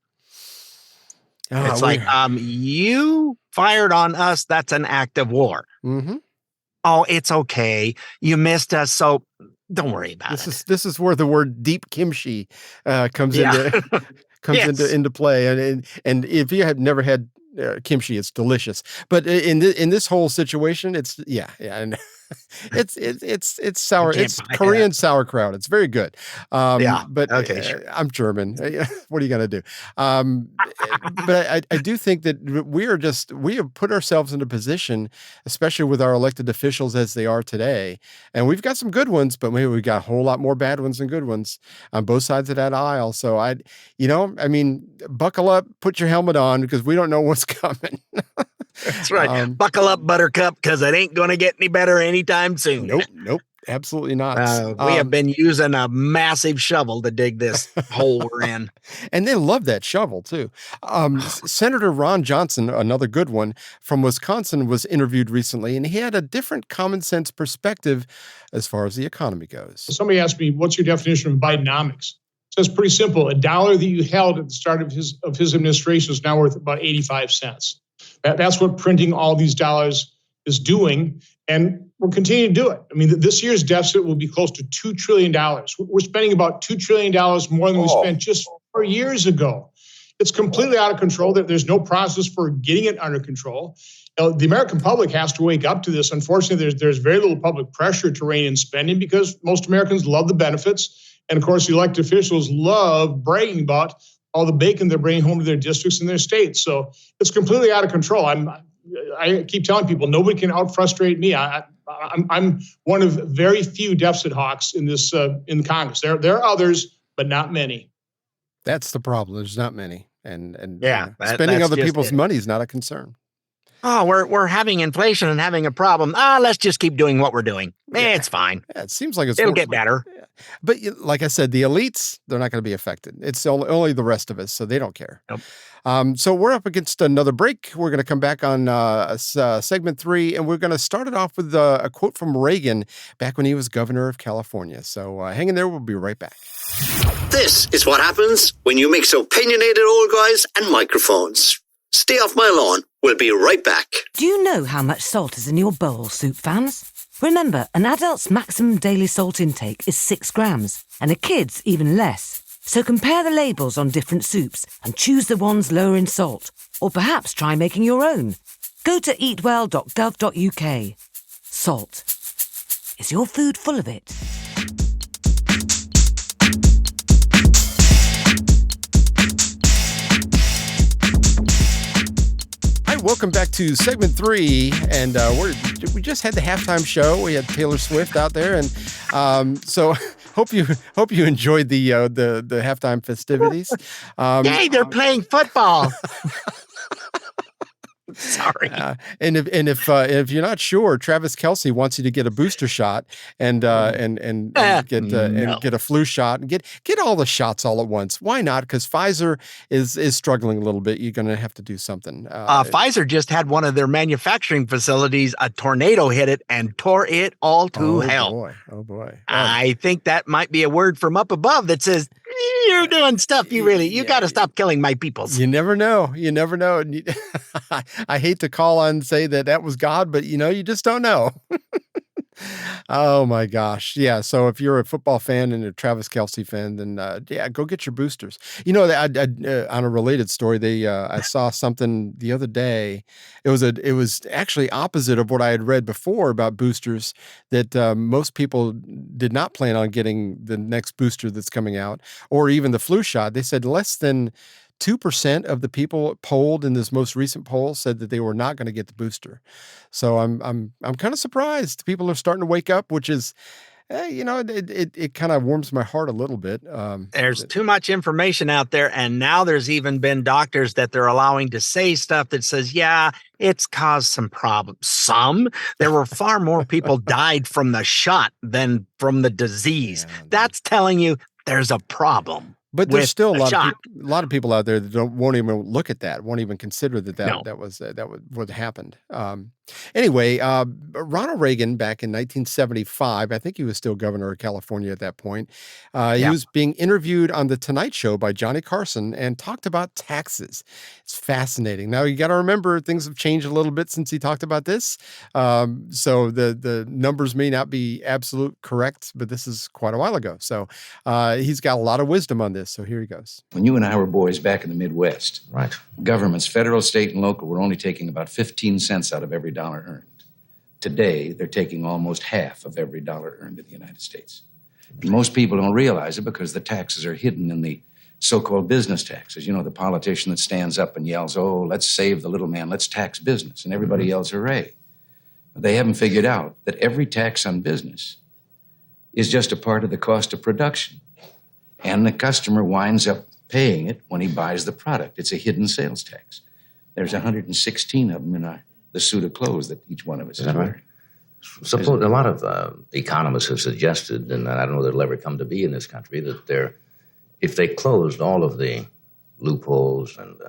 It's like, you fired on us. That's an act of war. Mm-hmm. Oh, it's okay. You missed us. So don't worry about it. This is where the word deep kimchi comes into play. And if you have never had kimchi, it's delicious. But in this whole situation, it's and it's sour. It's Korean sauerkraut. It's very good. But okay, sure. I'm German. What are you gonna do? But I do think that we have put ourselves in a position, especially with our elected officials as they are today, and we've got some good ones, but maybe we've got a whole lot more bad ones than good ones on both sides of that aisle. So buckle up, put your helmet on, because we don't know what's coming. That's right. Buckle up, Buttercup, because it ain't going to get any better anytime soon. Nope. Absolutely not. We have been using a massive shovel to dig this hole we're in. And they love that shovel, too. Senator Ron Johnson, another good one, from Wisconsin, was interviewed recently, and he had a different common sense perspective as far as the economy goes. Somebody asked me, what's your definition of Bidenomics? So it's pretty simple. $1 that you held at the start of his administration is now worth about 85 cents. That's what printing all these dollars is doing, and we'll continue to do it. I mean, this year's deficit will be close to $2 trillion. We're spending about $2 trillion more than we spent just 4 years ago. It's completely out of control. There's no process for getting it under control. The American public has to wake up to this. Unfortunately, there's very little public pressure to rein in spending because most Americans love the benefits. And of course, the elected officials love bragging about all the bacon they're bringing home to their districts and their states. So it's completely out of control. I keep telling people nobody can out-frustrate me. I'm one of very few deficit hawks in this in Congress. There are others, but not many. That's the problem. There's not many, and that's spending other people's money is not a concern. Oh, we're having inflation and having a problem. Let's just keep doing what we're doing. It's fine. Yeah, it seems like it'll get better. Yeah. But like I said, the elites, they're not going to be affected. It's only the rest of us, so they don't care. Nope. So we're up against another break. We're going to come back on segment 3, and we're going to start it off with a quote from Reagan back when he was governor of California. So hang in there. We'll be right back. This is what happens when you mix opinionated old guys and microphones. Stay off my lawn. We'll be right back. Do you know how much salt is in your bowl, soup fans? Remember, an adult's maximum daily salt intake is 6 grams, and a kid's even less. So compare the labels on different soups and choose the ones lower in salt, or perhaps try making your own. Go to eatwell.gov.uk. Salt. Is your food full of it? welcome back to segment 3, and we just had the halftime show. We had Taylor Swift out there, and so hope you enjoyed the halftime festivities. Yay, they're playing football. Sorry. And if you're not sure, Travis Kelce wants you to get a booster shot and get a flu shot and get all the shots all at once. Why not? Because Pfizer is struggling a little bit. You're going to have to do something. Pfizer just had one of their manufacturing facilities. A tornado hit it and tore it all to hell. Oh boy! I think that might be a word from up above that says you're doing stuff. You got to stop killing my peoples. You never know. I hate to call on and say that was God, but you just don't know. Oh my gosh. Yeah. So if you're a football fan and a Travis Kelce fan, then go get your boosters. On a related story, I saw something the other day. It was actually opposite of what I had read before about boosters, that most people did not plan on getting the next booster that's coming out, or even the flu shot. They said less than 2% of the people polled in this most recent poll said that they were not going to get the booster. So I'm kind of surprised. People are starting to wake up, which is, it kind of warms my heart a little bit. There's too much information out there, and now there's even been doctors that they're allowing to say stuff that says, yeah, it's caused some problems. There were far more people died from the shot than from the disease. Yeah, that's telling you there's a problem. But there's still a lot of people out there that won't even look at that, won't even consider that what happened. Anyway, Ronald Reagan back in 1975, I think he was still governor of California at that point. He was being interviewed on The Tonight Show by Johnny Carson and talked about taxes. It's fascinating. Now, you got to remember, things have changed a little bit since he talked about this. So the numbers may not be absolute correct, but this is quite a while ago. So he's got a lot of wisdom on this. So here he goes. When you and I were boys back in the Midwest, right, governments, federal, state, and local, were only taking about 15 cents out of every dollar earned. Today, they're taking almost half of every dollar earned in the United States. And most people don't realize it because the taxes are hidden in the so-called business taxes. The politician that stands up and yells, oh, let's save the little man, let's tax business. And everybody yells, hooray. But they haven't figured out that every tax on business is just a part of the cost of production. And the customer winds up paying it when he buys the product. It's a hidden sales tax. There's 116 of them in the suit of clothes that each one of us is wearing. Right? Suppose a lot of economists have suggested, and I don't know that it'll ever come to be in this country, that if they closed all of the loopholes and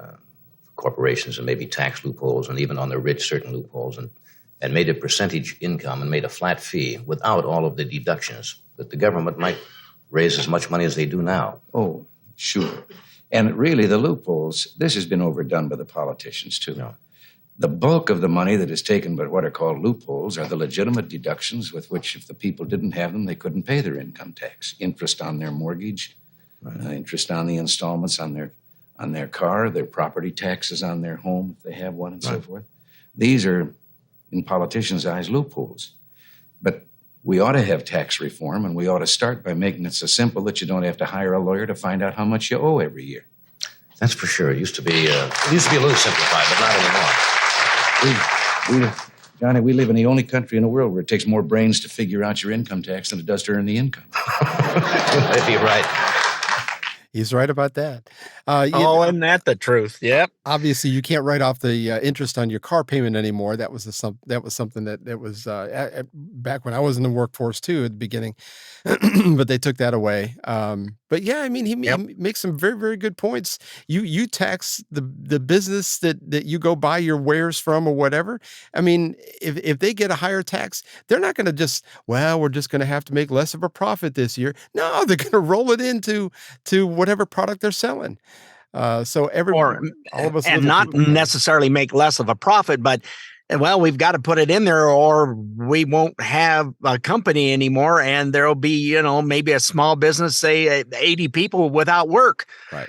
corporations and maybe tax loopholes and even on the rich certain loopholes and made a percentage income and made a flat fee without all of the deductions, that the government might raise as much money as they do now. Oh, sure. And really, the loopholes, this has been overdone by the politicians, too. No. The bulk of the money that is taken by what are called loopholes are the legitimate deductions with which, if the people didn't have them, they couldn't pay their income tax. Interest on their mortgage, interest on the installments on their car, their property taxes on their home, if they have one, and so forth. These are, in politicians' eyes, loopholes. But we ought to have tax reform, and we ought to start by making it so simple that you don't have to hire a lawyer to find out how much you owe every year. That's for sure. It used to be a little simplified, but not anymore. Johnny, we live in the only country in the world where it takes more brains to figure out your income tax than it does to earn the income. You're right. He's right about that. Isn't that the truth? Yep. Obviously, you can't write off the interest on your car payment anymore. That was something that was back when I was in the workforce too at the beginning, but they took that away. But yeah, I mean, he makes some very, very good points. You tax the business that you go buy your wares from or whatever. I mean, if they get a higher tax, they're not going to just, we're just going to have to make less of a profit this year. No, they're going to roll it into whatever product they're selling. So everyone, all of us, and not necessarily make less of a profit, but we've got to put it in there or we won't have a company anymore. And there'll be, maybe a small business, say 80 people without work. Right.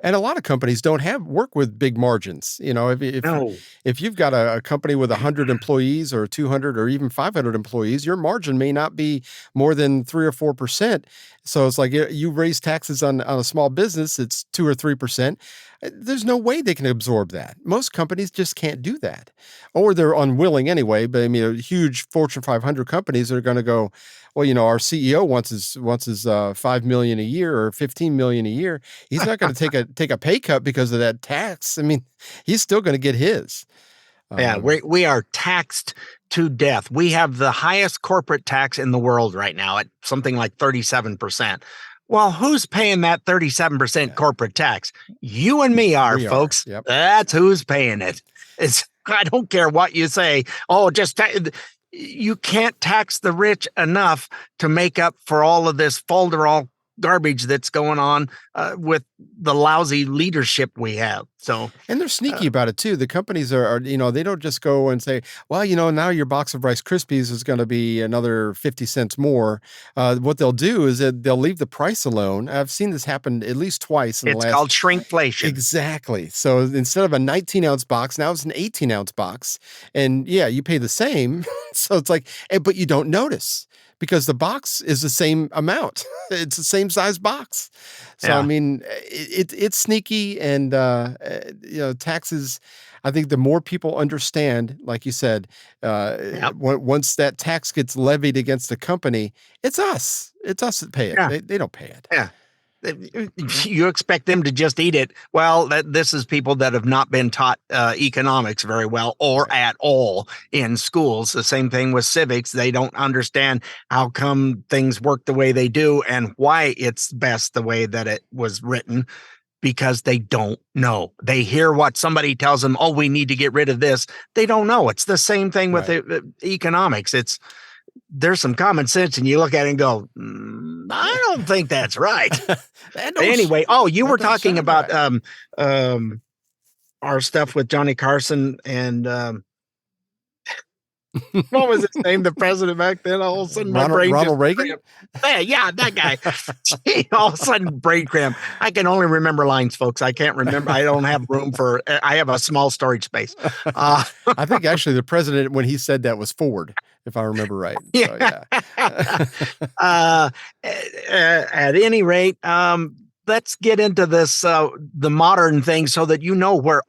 And a lot of companies don't work with big margins. If you've got a company with 100 employees or 200 or even 500 employees, your margin may not be more than 3 or 4%. So it's like you raise taxes on a small business, it's 2 or 3%. There's no way they can absorb that. Most companies just can't do that, or they're unwilling anyway. But I mean, huge Fortune 500 companies are going to go, well, our CEO wants his $5 million a year or $15 million a year. He's not going to take a pay cut because of that tax. I mean, he's still going to get his. Yeah, we are taxed to death. We have the highest corporate tax in the world right now at something like 37%. Well, who's paying that 37% corporate tax? You and me are, folks. Yep. That's who's paying it. I don't care what you say. Oh, you can't tax the rich enough to make up for all of this folderol garbage that's going on with the lousy leadership we have. So, and they're sneaky about it too. The companies are they don't just go and say, well, now your box of Rice Krispies is going to be another 50 cents more. What they'll do is that they'll leave the price alone. I've seen this happen at least twice in the last. It's called shrinkflation. Exactly. So instead of a 19-ounce box, now it's an 18-ounce box. And yeah, you pay the same. So it's like, but you don't notice, because the box is the same amount. It's the same size box. So, I mean, it's sneaky, and, taxes, I think the more people understand, like you said, once that tax gets levied against the company, it's us. It's us that pay it. Yeah. They don't pay it. Yeah. You expect them to just eat it. Well, this is people that have not been taught economics very well or at all in schools. The same thing with civics. They don't understand how come things work the way they do and why it's best the way that it was written, because they don't know. They hear what somebody tells them, oh, we need to get rid of this. They don't know. It's the same thing with economics. There's some common sense, and you look at it and go, I don't think that's right. Anyway, you were talking about our stuff with Johnny Carson and what was his name? The president back then. All of a sudden, Ronald Reagan. Yeah, that guy. All of a sudden, brain cramp. I can only remember lines, folks. I can't remember. I don't have room for. I have a small storage space. I think actually the president, when he said that, was Ford, if I remember right. So, at any rate, let's get into this the modern thing, so that where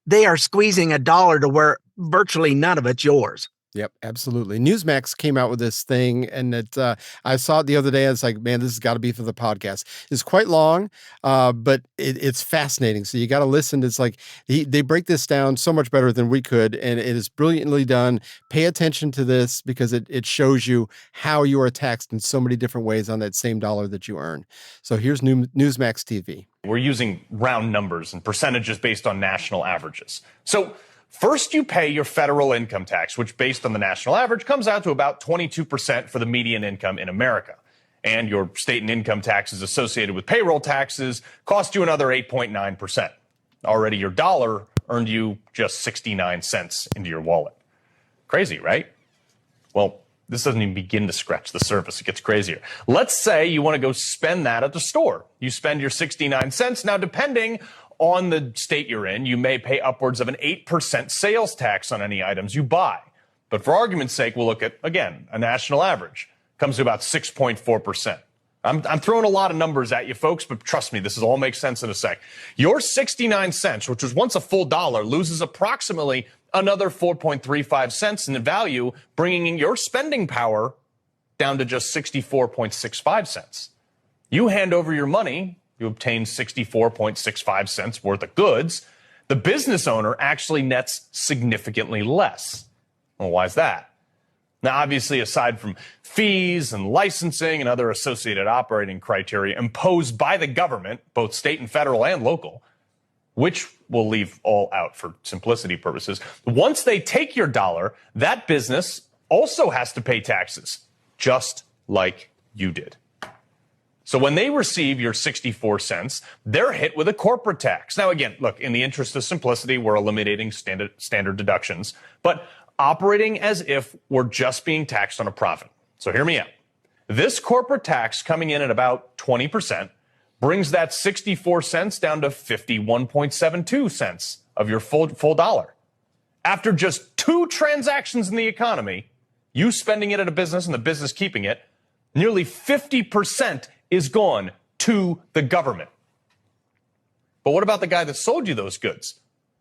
they are squeezing $1 to where virtually none of it's yours. Yep, absolutely. Newsmax came out with this thing, and I saw it the other day. I was like, man, this has got to be for the podcast. It's quite long, but it's fascinating. So you got to listen. It's like they break this down so much better than we could, and it is brilliantly done. Pay attention to this, because it shows you how you are taxed in so many different ways on that same dollar that you earn. So here's Newsmax TV. We're using round numbers and percentages based on national averages. So first, you pay your federal income tax, which based on the national average comes out to about 22% for the median income in America. And your state and income taxes associated with payroll taxes cost you another 8.9%. Already your dollar earned you just 69 cents into your wallet. Crazy, right? Well, this doesn't even begin to scratch the surface. It gets crazier. Let's say you want to go spend that at the store. You spend your 69 cents. Now, depending on the state you're in, you may pay upwards of an 8% sales tax on any items you buy. But for argument's sake, we'll look at, again, a national average. Comes to about 6.4%. I'm throwing a lot of numbers at you, folks, but trust me, this all makes sense in a sec. Your 69 cents, which was once a full dollar, loses approximately another 4.35 cents in value, bringing your spending power down to just 64.65 cents. You hand over your money, you obtain 64.65 cents worth of goods. The business owner actually nets significantly less. Well, why is that? Now, obviously, aside from fees and licensing and other associated operating criteria imposed by the government, both state and federal and local, which we'll leave all out for simplicity purposes, once they take your dollar, that business also has to pay taxes, just like you did. So when they receive your 64 cents, they're hit with a corporate tax. Now, again, look, in the interest of simplicity, we're eliminating standard deductions, but operating as if we're just being taxed on a profit. So hear me out. This corporate tax coming in at about 20% brings that 64 cents down to 51.72 cents of your full dollar. After just 2 transactions in the economy, you spending it at a business and the business keeping it, nearly 50% is gone to the government. But what about the guy that sold you those goods?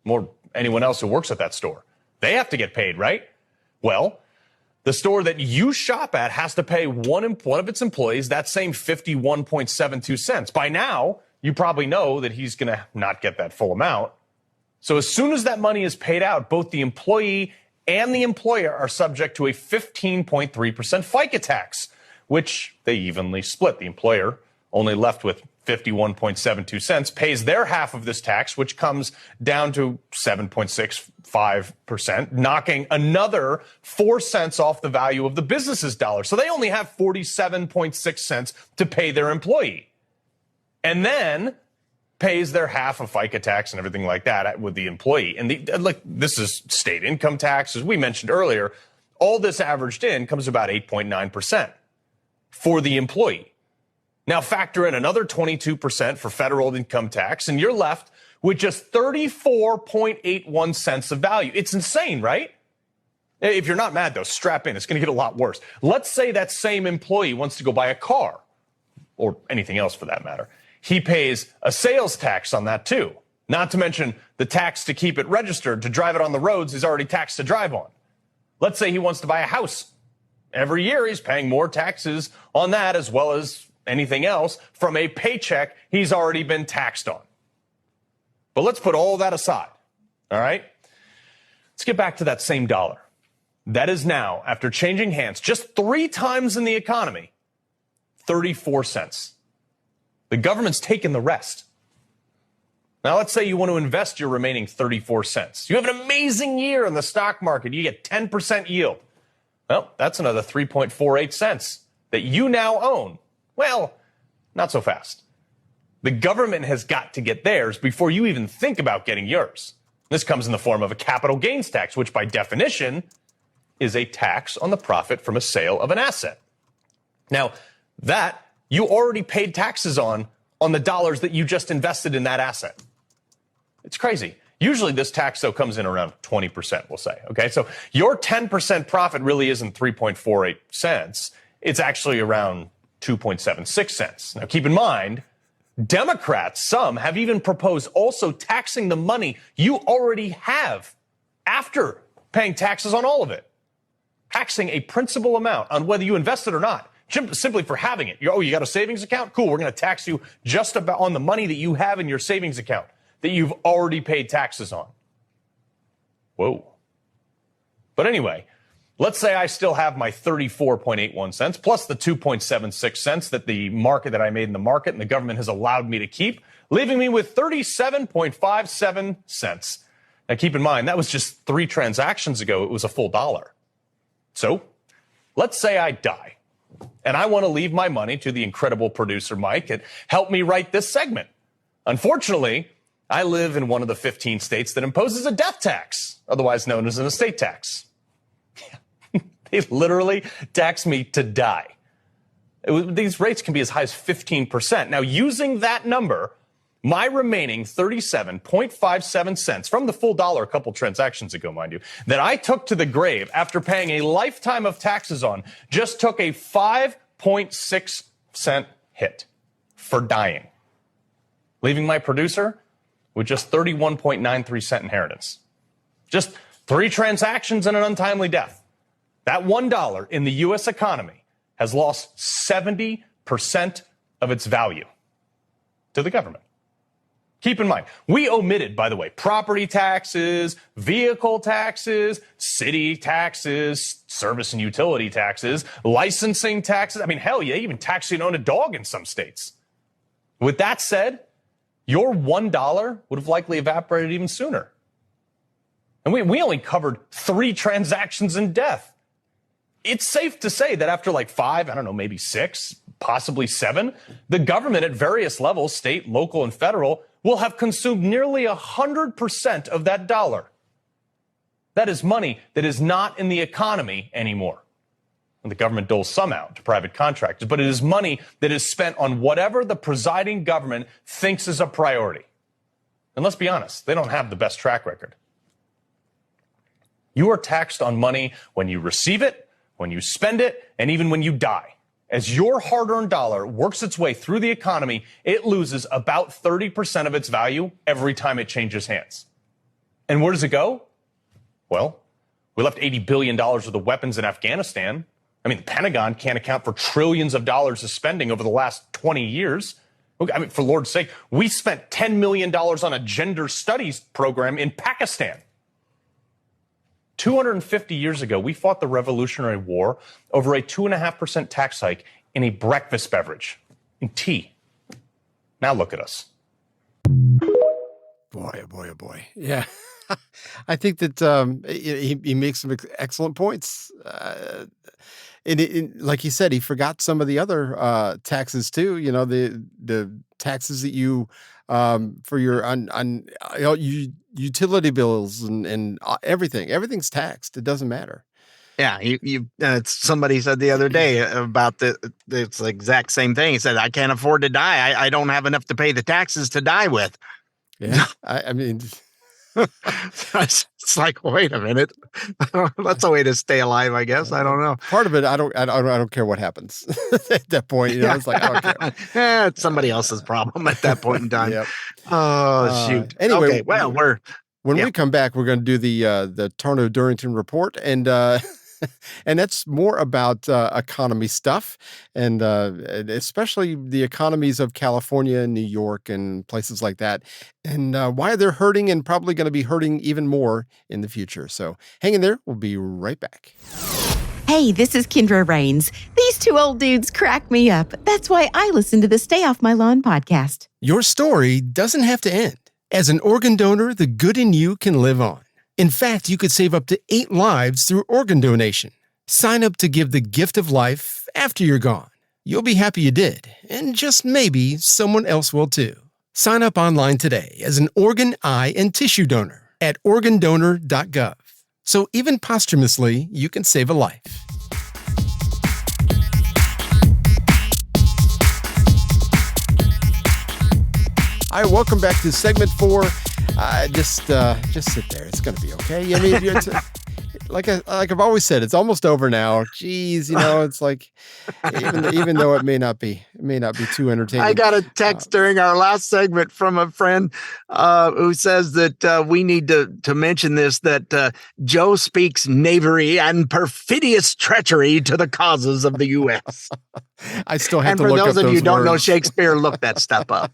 Or anyone else who works at that store? They have to get paid, right? Well, the store that you shop at has to pay one of its employees that same 51.72 cents. By now, you probably know that he's going to not get that full amount. So as soon as that money is paid out, both the employee and the employer are subject to a 15.3% FICA tax, which they evenly split. The employer, only left with 51.72 cents, pays their half of this tax, which comes down to 7.65%, knocking another 4 cents off the value of the business's dollar. So they only have 47.6 cents to pay their employee. And then pays their half of FICA tax and everything like that with the employee. And this is state income tax, as we mentioned earlier. All this averaged in comes about 8.9% for the employee. Now factor in another 22% for federal income tax, and you're left with just 34.81 cents of value. It's insane, right? If you're not mad, though, strap in. It's going to get a lot worse. Let's say that same employee wants to go buy a car, or anything else for that matter. He pays a sales tax on that, too. Not to mention the tax to keep it registered, to drive it on the roads is already taxed to drive on. Let's say he wants to buy a house. Every year he's paying more taxes on that as well as anything else from a paycheck he's already been taxed on. But let's put all that aside, all right? Let's get back to that same dollar. That is now, after changing hands just 3 times in the economy, 34 cents. The government's taken the rest. Now, let's say you want to invest your remaining 34 cents. You have an amazing year in the stock market. You get 10% yield. Well, that's another 3.48 cents that you now own. Well, not so fast. The government has got to get theirs before you even think about getting yours. This comes in the form of a capital gains tax, which by definition is a tax on the profit from a sale of an asset. Now, that you already paid taxes on the dollars that you just invested in that asset. It's crazy. Usually this tax, though, comes in around 20%, we'll say. Okay, so your 10% profit really isn't 3.48 cents. It's actually around 2.76 cents. Now, keep in mind, Democrats, some have even proposed also taxing the money you already have after paying taxes on all of it. Taxing a principal amount on whether you invested or not, simply for having it. You got a savings account? Cool, we're going to tax you just about on the money that you have in your savings account that you've already paid taxes on. Whoa. But anyway, let's say I still have my 34.81 cents plus the 2.76 cents that I made in the market and the government has allowed me to keep, leaving me with 37.57 cents. Now keep in mind, that was just 3 transactions ago. It was a full dollar. So let's say I die and I want to leave my money to the incredible producer Mike and help me write this segment. Unfortunately, I live in one of the 15 states that imposes a death tax, otherwise known as an estate tax. They literally tax me to die. These rates can be as high as 15%. Now, using that number, my remaining 37.57 cents from the full dollar a couple transactions ago, mind you, that I took to the grave after paying a lifetime of taxes on, just took a 5.6 cent hit for dying, leaving my producer with just 31.93 cent inheritance. Just 3 transactions and an untimely death. That $1 in the U.S. economy has lost 70% of its value to the government. Keep in mind, we omitted, by the way, property taxes, vehicle taxes, city taxes, service and utility taxes, licensing taxes. I mean, hell, you even tax you to own a dog in some states. With that said, your $1 would have likely evaporated even sooner. And we only covered 3 transactions in death. It's safe to say that after like 5, I don't know, maybe 6, possibly 7, the government at various levels, state, local, and federal, will have consumed nearly 100% of that dollar. That is money that is not in the economy anymore. And the government doles some out to private contractors, but it is money that is spent on whatever the presiding government thinks is a priority. And let's be honest, they don't have the best track record. You are taxed on money when you receive it, when you spend it, and even when you die. As your hard-earned dollar works its way through the economy, it loses about 30% of its value every time it changes hands. And where does it go? Well, we left $80 billion worth of weapons in Afghanistan. I mean, the Pentagon can't account for trillions of dollars of spending over the last 20 years. I mean, for Lord's sake, we spent $10 million on a gender studies program in Pakistan. 250 years ago, we fought the Revolutionary War over a 2.5% tax hike in a breakfast beverage, in tea. Now look at us. Boy, oh boy, oh boy. Yeah. I think that he makes some excellent points. Like he said, he forgot some of the other taxes too. You know, the taxes that you for your utility bills and everything. Everything's taxed. It doesn't matter. Yeah, somebody said the other day about it's the exact same thing. He said, "I can't afford to die. I don't have enough to pay the taxes to die with." Yeah, I mean. It's like, wait a minute. That's a way to stay alive, I guess. I don't know. Part of it, I don't care what happens at that point. You know, it's like I don't care. It's somebody else's problem at that point in time. Yep. Oh shoot. Anyway, okay, well, when we come back, we're going to do the Tarnow Durrington report, and that's more about economy stuff, and especially the economies of California and New York and places like that, and why they're hurting and probably going to be hurting even more in the future. So hang in there. We'll be right back. Hey, this is Kendra Rains. These two old dudes crack me up. That's why I listen to the Stay Off My Lawn podcast. Your story doesn't have to end. As an organ donor, the good in you can live on. In fact, you could save up to 8 lives through organ donation. Sign up to give the gift of life after you're gone. You'll be happy you did, and just maybe someone else will too. Sign up online today as an organ, eye, and tissue donor at organdonor.gov. So even posthumously, you can save a life. All right, welcome back to segment 4. Just sit there. It's going to be okay. I mean, like I've always said, it's almost over now. Jeez, you know, it's like even though it may not be too entertaining. I got a text during our last segment from a friend who says that we need to mention this, that Joe speaks knavery and perfidious treachery to the causes of the U.S. I still have and to for look those up of you who don't know words. Shakespeare, look that stuff up.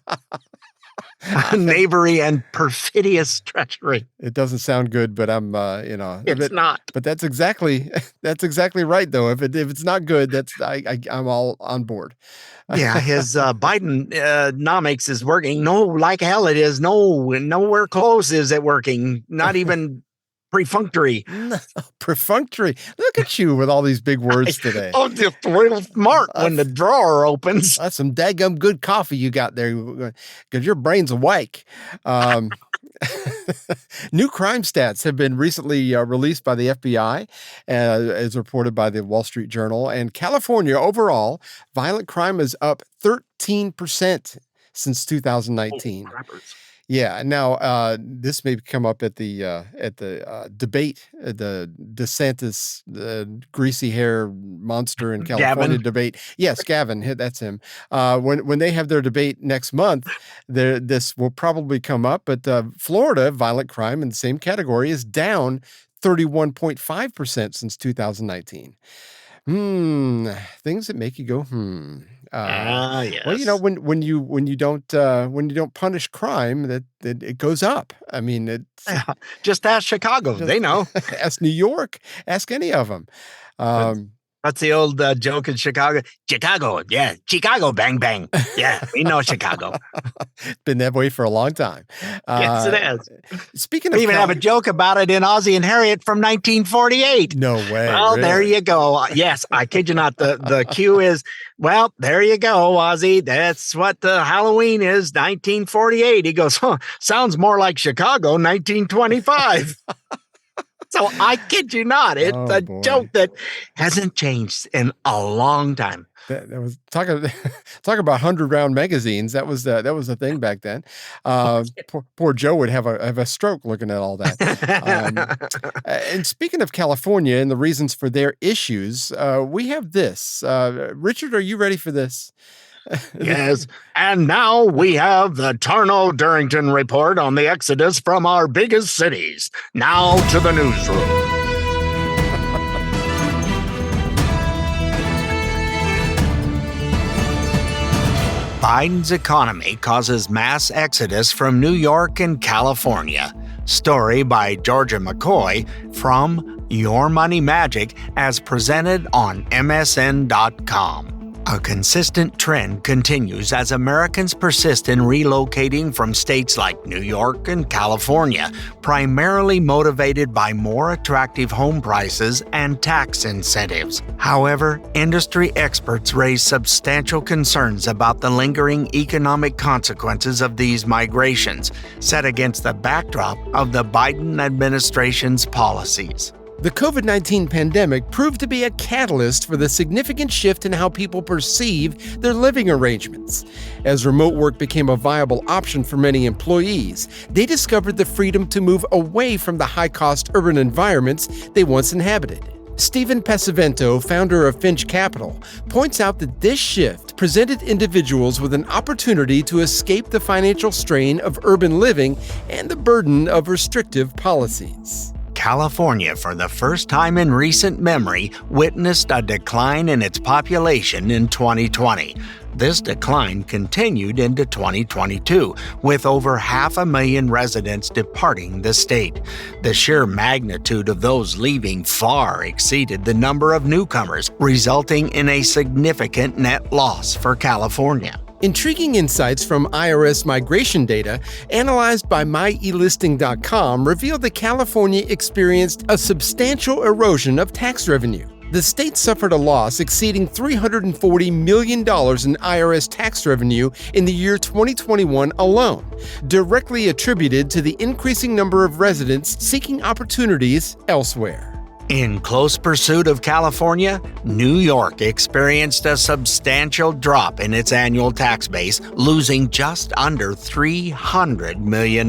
Knavery and perfidious treachery. It doesn't sound good, but I'm, it's not. But that's exactly right, though. If it's not good, I'm all on board. Yeah, his Bidenomics is working. No, like hell it is. No, nowhere close is it working. Not even perfunctory. No, perfunctory. Look at you with all these big words today. Oh, just real smart when the drawer opens. That's some daggum good coffee you got there, because your brain's awake. New crime stats have been recently released by the FBI, as reported by the Wall Street Journal. And California overall, violent crime is up 13% since 2019. Yeah. Now, this may come up at the debate, the DeSantis, the greasy hair monster in California debate. Yes, Gavin, that's him. When they have their debate next month, this will probably come up. But Florida, violent crime in the same category, is down 31.5% since 2019. Things that make you go, yes. Well, you know, when you don't punish crime, that it goes up. I mean, just ask Chicago; they know. Ask New York. Ask any of them. That's the old joke in Chicago. Chicago, yeah, Chicago, bang bang. Yeah, we know Chicago. Been that way for a long time. Yes, it has. Speaking of, we even have a joke about it in Ozzie and Harriet from 1948. No way. Well, really? There you go. Yes, I kid you not. The cue is, well, there you go, Ozzie. That's what the Halloween is, 1948. He goes, sounds more like Chicago, 1925. So I kid you not. It's Oh, a boy. joke that hasn't changed in a long time. That was talk about 100-round magazines. That was a thing back then. Poor Joe would have a stroke looking at all that. And speaking of California and the reasons for their issues, we have this. Richard, are you ready for this? Yes. And now we have the Tarnow Durrington report on the exodus from our biggest cities. Now to the newsroom. Biden's economy causes mass exodus from New York and California. Story by Georgia McCoy from Your Money Magic as presented on MSN.com. A consistent trend continues as Americans persist in relocating from states like New York and California, primarily motivated by more attractive home prices and tax incentives. However, industry experts raise substantial concerns about the lingering economic consequences of these migrations, set against the backdrop of the Biden administration's policies. The COVID-19 pandemic proved to be a catalyst for the significant shift in how people perceive their living arrangements. As remote work became a viable option for many employees, they discovered the freedom to move away from the high-cost urban environments they once inhabited. Stephen Pesavento, founder of Finch Capital, points out that this shift presented individuals with an opportunity to escape the financial strain of urban living and the burden of restrictive policies. California, for the first time in recent memory, witnessed a decline in its population in 2020. This decline continued into 2022, with over 500,000 residents departing the state. The sheer magnitude of those leaving far exceeded the number of newcomers, resulting in a significant net loss for California. Intriguing insights from IRS migration data analyzed by MyElisting.com revealed that California experienced a substantial erosion of tax revenue. The state suffered a loss exceeding $340 million in IRS tax revenue in the year 2021 alone, directly attributed to the increasing number of residents seeking opportunities elsewhere. In close pursuit of California, New York experienced a substantial drop in its annual tax base, losing just under $300 million.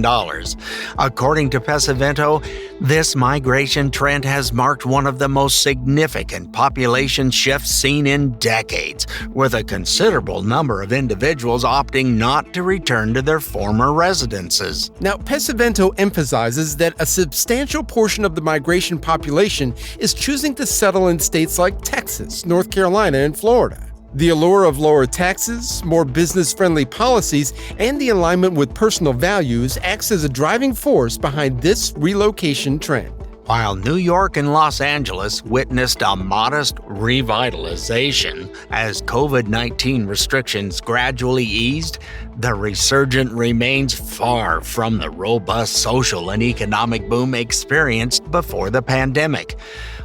According to Pesavento, this migration trend has marked one of the most significant population shifts seen in decades, with a considerable number of individuals opting not to return to their former residences. Now, Pesavento emphasizes that a substantial portion of the migration population is choosing to settle in states like Texas, North Carolina, and Florida. The allure of lower taxes, more business-friendly policies, and the alignment with personal values acts as a driving force behind this relocation trend. While New York and Los Angeles witnessed a modest revitalization as COVID-19 restrictions gradually eased, the resurgence remains far from the robust social and economic boom experienced before the pandemic.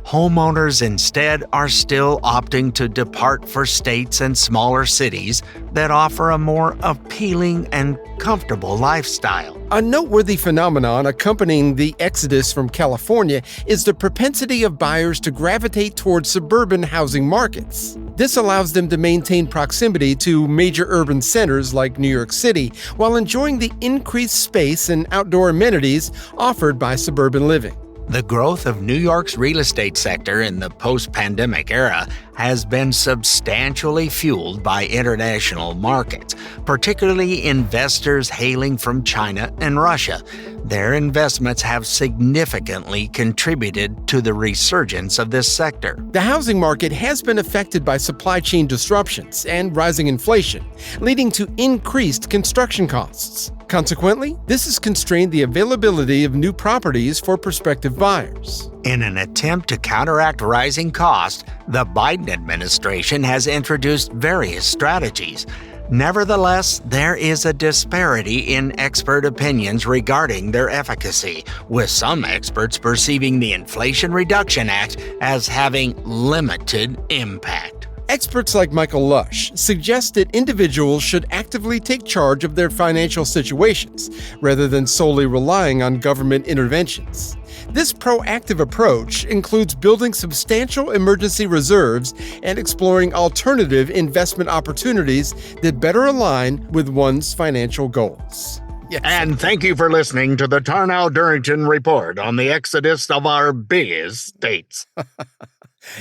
Homeowners instead are still opting to depart for states and smaller cities that offer a more appealing and comfortable lifestyle. A noteworthy phenomenon accompanying the exodus from California is the propensity of buyers to gravitate towards suburban housing markets. This allows them to maintain proximity to major urban centers like New York City while enjoying the increased space and outdoor amenities offered by suburban living. The growth of New York's real estate sector in the post-pandemic era has been substantially fueled by international markets, particularly investors hailing from China and Russia. Their investments have significantly contributed to the resurgence of this sector. The housing market has been affected by supply chain disruptions and rising inflation, leading to increased construction costs. Consequently, this has constrained the availability of new properties for prospective buyers. In an attempt to counteract rising costs, the Biden administration has introduced various strategies. Nevertheless, there is a disparity in expert opinions regarding their efficacy, with some experts perceiving the Inflation Reduction Act as having limited impact. Experts like Michael Lush suggest that individuals should actively take charge of their financial situations rather than solely relying on government interventions. This proactive approach includes building substantial emergency reserves and exploring alternative investment opportunities that better align with one's financial goals. Yes. And thank you for listening to the Tarnow Durrington Report on the exodus of our biggest states.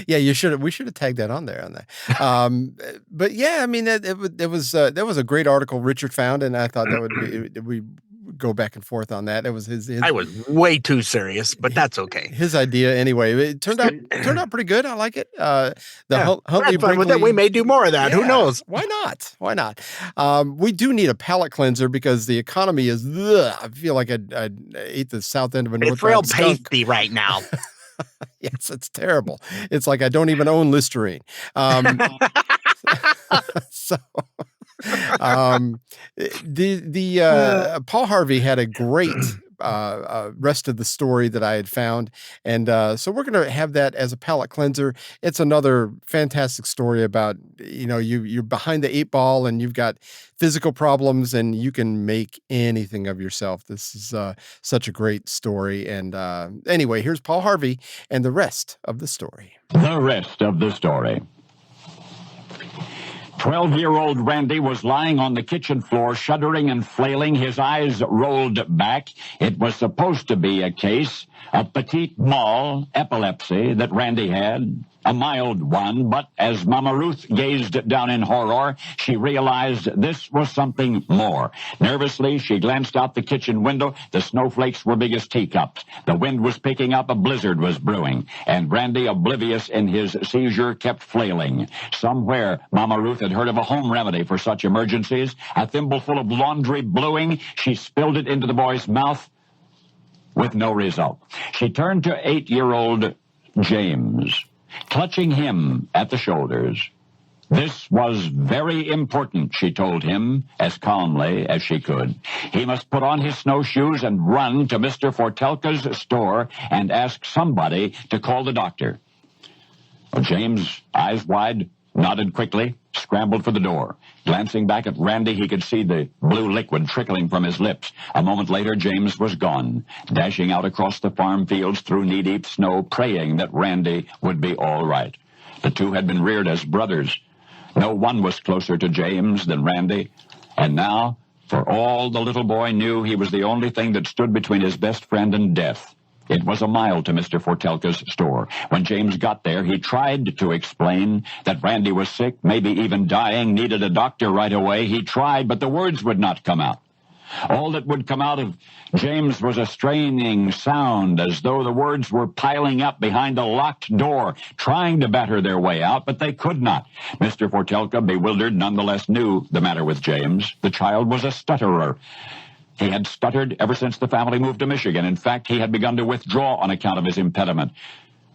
Yeah, we should have tagged that on there. But yeah, I mean, that was a great article Richard found, and I thought that we go back and forth on that. It was his I was way too serious, but that's okay. His idea anyway. It turned out pretty good. I like it. Huntley fun with it. We may do more of that. Yeah, who knows? Why not? We do need a palate cleanser because the economy is. I feel like I ate the south end of a It's real pasty right now. Yes, it's terrible. It's like I don't even own Listerine. Paul Harvey had a great rest of the story that I had found, and so we're going to have that as a palate cleanser. It's another fantastic story about you're behind the 8 ball and you've got physical problems and you can make anything of yourself. This is such a great story. And anyway, here's Paul Harvey and the rest of the story. The rest of the story. 12-year-old Randy was lying on the kitchen floor, shuddering and flailing, his eyes rolled back. It was supposed to be a case of petit mal epilepsy that Randy had, a mild one, but as Mama Ruth gazed down in horror, she realized this was something more. Nervously, she glanced out the kitchen window. The snowflakes were big as teacups. The wind was picking up, a blizzard was brewing, and Randy, oblivious in his seizure, kept flailing. Somewhere, Mama Ruth had heard of a home remedy for such emergencies. A thimbleful of laundry bluing, she spilled it into the boy's mouth with no result. She turned to 8-year-old James, clutching him at the shoulders. This was very important, she told him, as calmly as she could. He must put on his snowshoes and run to Mr. Fortelka's store and ask somebody to call the doctor. Well, James, eyes wide, nodded quickly, scrambled for the door. Glancing back at Randy, he could see the blue liquid trickling from his lips. A moment later, James was gone, dashing out across the farm fields through knee-deep snow, praying that Randy would be all right. The two had been reared as brothers. No one was closer to James than Randy. And now, for all the little boy knew, he was the only thing that stood between his best friend and death. It was a mile to Mr. Fortelka's store. When James got there, he tried to explain that Randy was sick, maybe even dying, needed a doctor right away. He tried, but the words would not come out. All that would come out of James was a straining sound, as though the words were piling up behind a locked door, trying to batter their way out, but they could not. Mr. Fortelka, bewildered, nonetheless knew the matter with James. The child was a stutterer. He had stuttered ever since the family moved to Michigan. In fact, he had begun to withdraw on account of his impediment.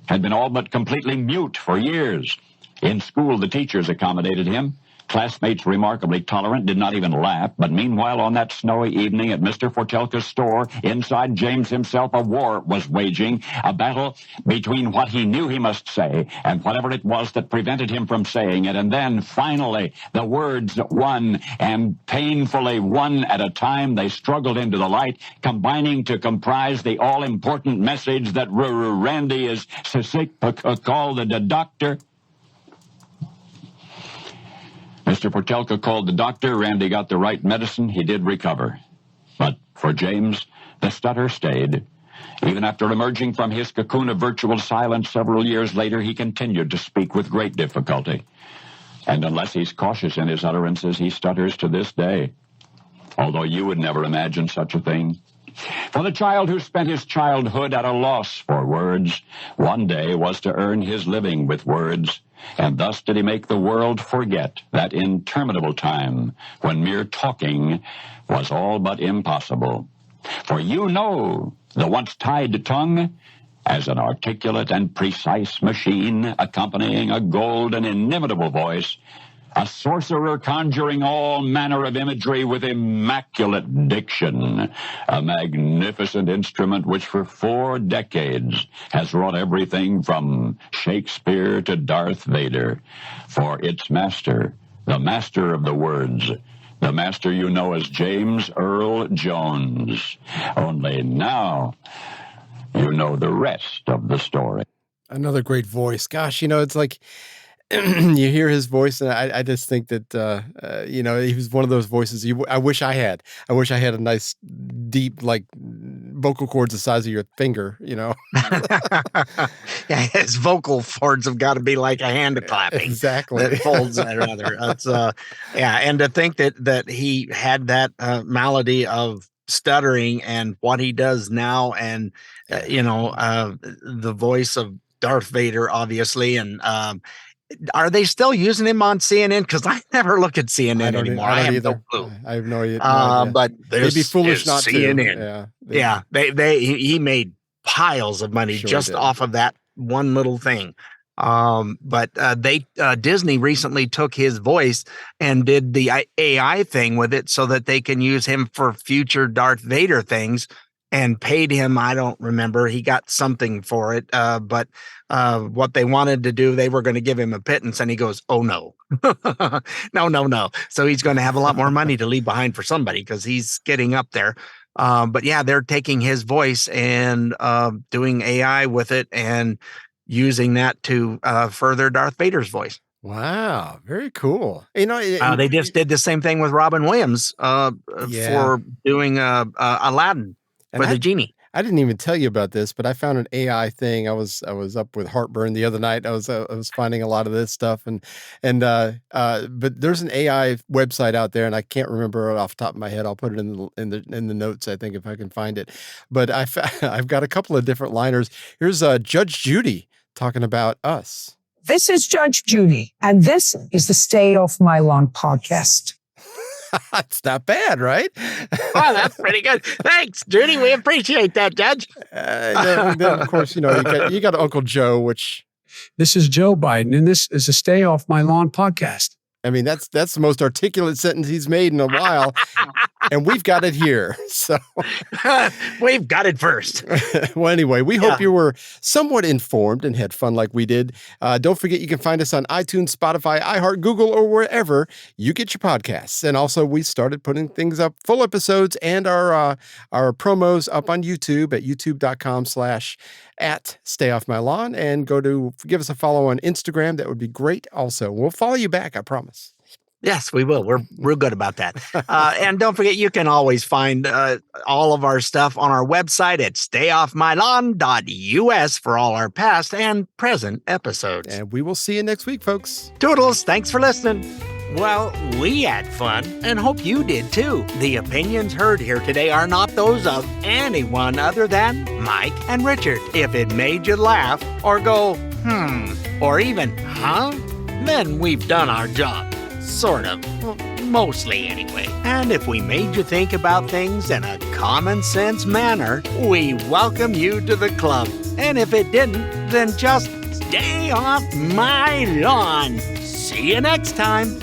Had been all but completely mute for years. In school, the teachers accommodated him. Classmates, remarkably tolerant, did not even laugh. But meanwhile, on that snowy evening at Mr. Fortelka's store, inside James himself, a war was waging, a battle between what he knew he must say and whatever it was that prevented him from saying it. And then, finally, the words one, and painfully one at a time, they struggled into the light, combining to comprise the all-important message that Randy is sick, call the doctor. Mr. Fortelka called the doctor. Randy got the right medicine. He did recover. But for James, the stutter stayed. Even after emerging from his cocoon of virtual silence several years later, he continued to speak with great difficulty. And unless he's cautious in his utterances, he stutters to this day. Although you would never imagine such a thing. For the child who spent his childhood at a loss for words, one day was to earn his living with words. And thus did he make the world forget that interminable time when mere talking was all but impossible. For you know the once-tied tongue as an articulate and precise machine accompanying a golden, inimitable voice, a sorcerer conjuring all manner of imagery with immaculate diction, a magnificent instrument which for 4 decades has wrought everything from Shakespeare to Darth Vader. For its master, the master of the words, the master you know as James Earl Jones. Only now you know the rest of the story. Another great voice. Gosh, it's like you hear his voice, and I just think that he was one of those voices I wish I had. I wish I had a nice, deep, like vocal cords the size of your finger. Yeah, his vocal cords have got to be like a hand clapping. Exactly. That folds that other. That's and to think that he had that malady of stuttering and what he does now, and the voice of Darth Vader, obviously, and are they still using him on CNN? Because I never look at CNN anymore. I have no clue. I have no idea. But they'd be foolish not CNN. to. Yeah, he made piles of money just off of that one little thing. But Disney recently took his voice and did the AI thing with it so that they can use him for future Darth Vader things, and paid him, I don't remember, he got something for it. But what they wanted to do, they were going to give him a pittance, and he goes, oh no, no. So he's going to have a lot more money to leave behind for somebody, because he's getting up there. But yeah, they're taking his voice and doing AI with it and using that to further Darth Vader's voice. Wow, very cool. They just did the same thing with Robin Williams for doing Aladdin for the genie. I didn't even tell you about this, but I found an AI thing. I was up with heartburn the other night. I was finding a lot of this stuff, but there's an AI website out there, and I can't remember it off the top of my head. I'll put it in the notes, I think, if I can find it. But I've got a couple of different liners. Here's Judge Judy talking about us. This is Judge Judy, and this is the Stay Off My Lawn podcast. It's not bad, right? Wow, that's pretty good. Thanks, Judy. We appreciate that, Judge. Then, of course, you got Uncle Joe, which... This is Joe Biden, and this is a Stay Off My Lawn podcast. I mean, that's the most articulate sentence he's made in a while, and we've got it here. So we've got it first. Well, anyway, we hope you were somewhat informed and had fun like we did. Don't forget, you can find us on iTunes, Spotify, iHeart, Google, or wherever you get your podcasts. And also, we started putting things up, full episodes and our promos up on YouTube at youtube.com/@StayOffMyLawn, and give us a follow on Instagram. That would be great. Also, we'll follow you back, I promise. Yes, we will. We're real good about that. And don't forget, you can always find all of our stuff on our website at stayoffmylawn.us for all our past and present episodes. And we will see you next week, folks. Toodles. Thanks for listening. Well, we had fun and hope you did too. The opinions heard here today are not those of anyone other than Mike and Richard. If it made you laugh or go, or even, then we've done our job. Sort of. Well, mostly anyway. And if we made you think about things in a common sense manner, we welcome you to the club. And if it didn't, then just stay off my lawn. See you next time.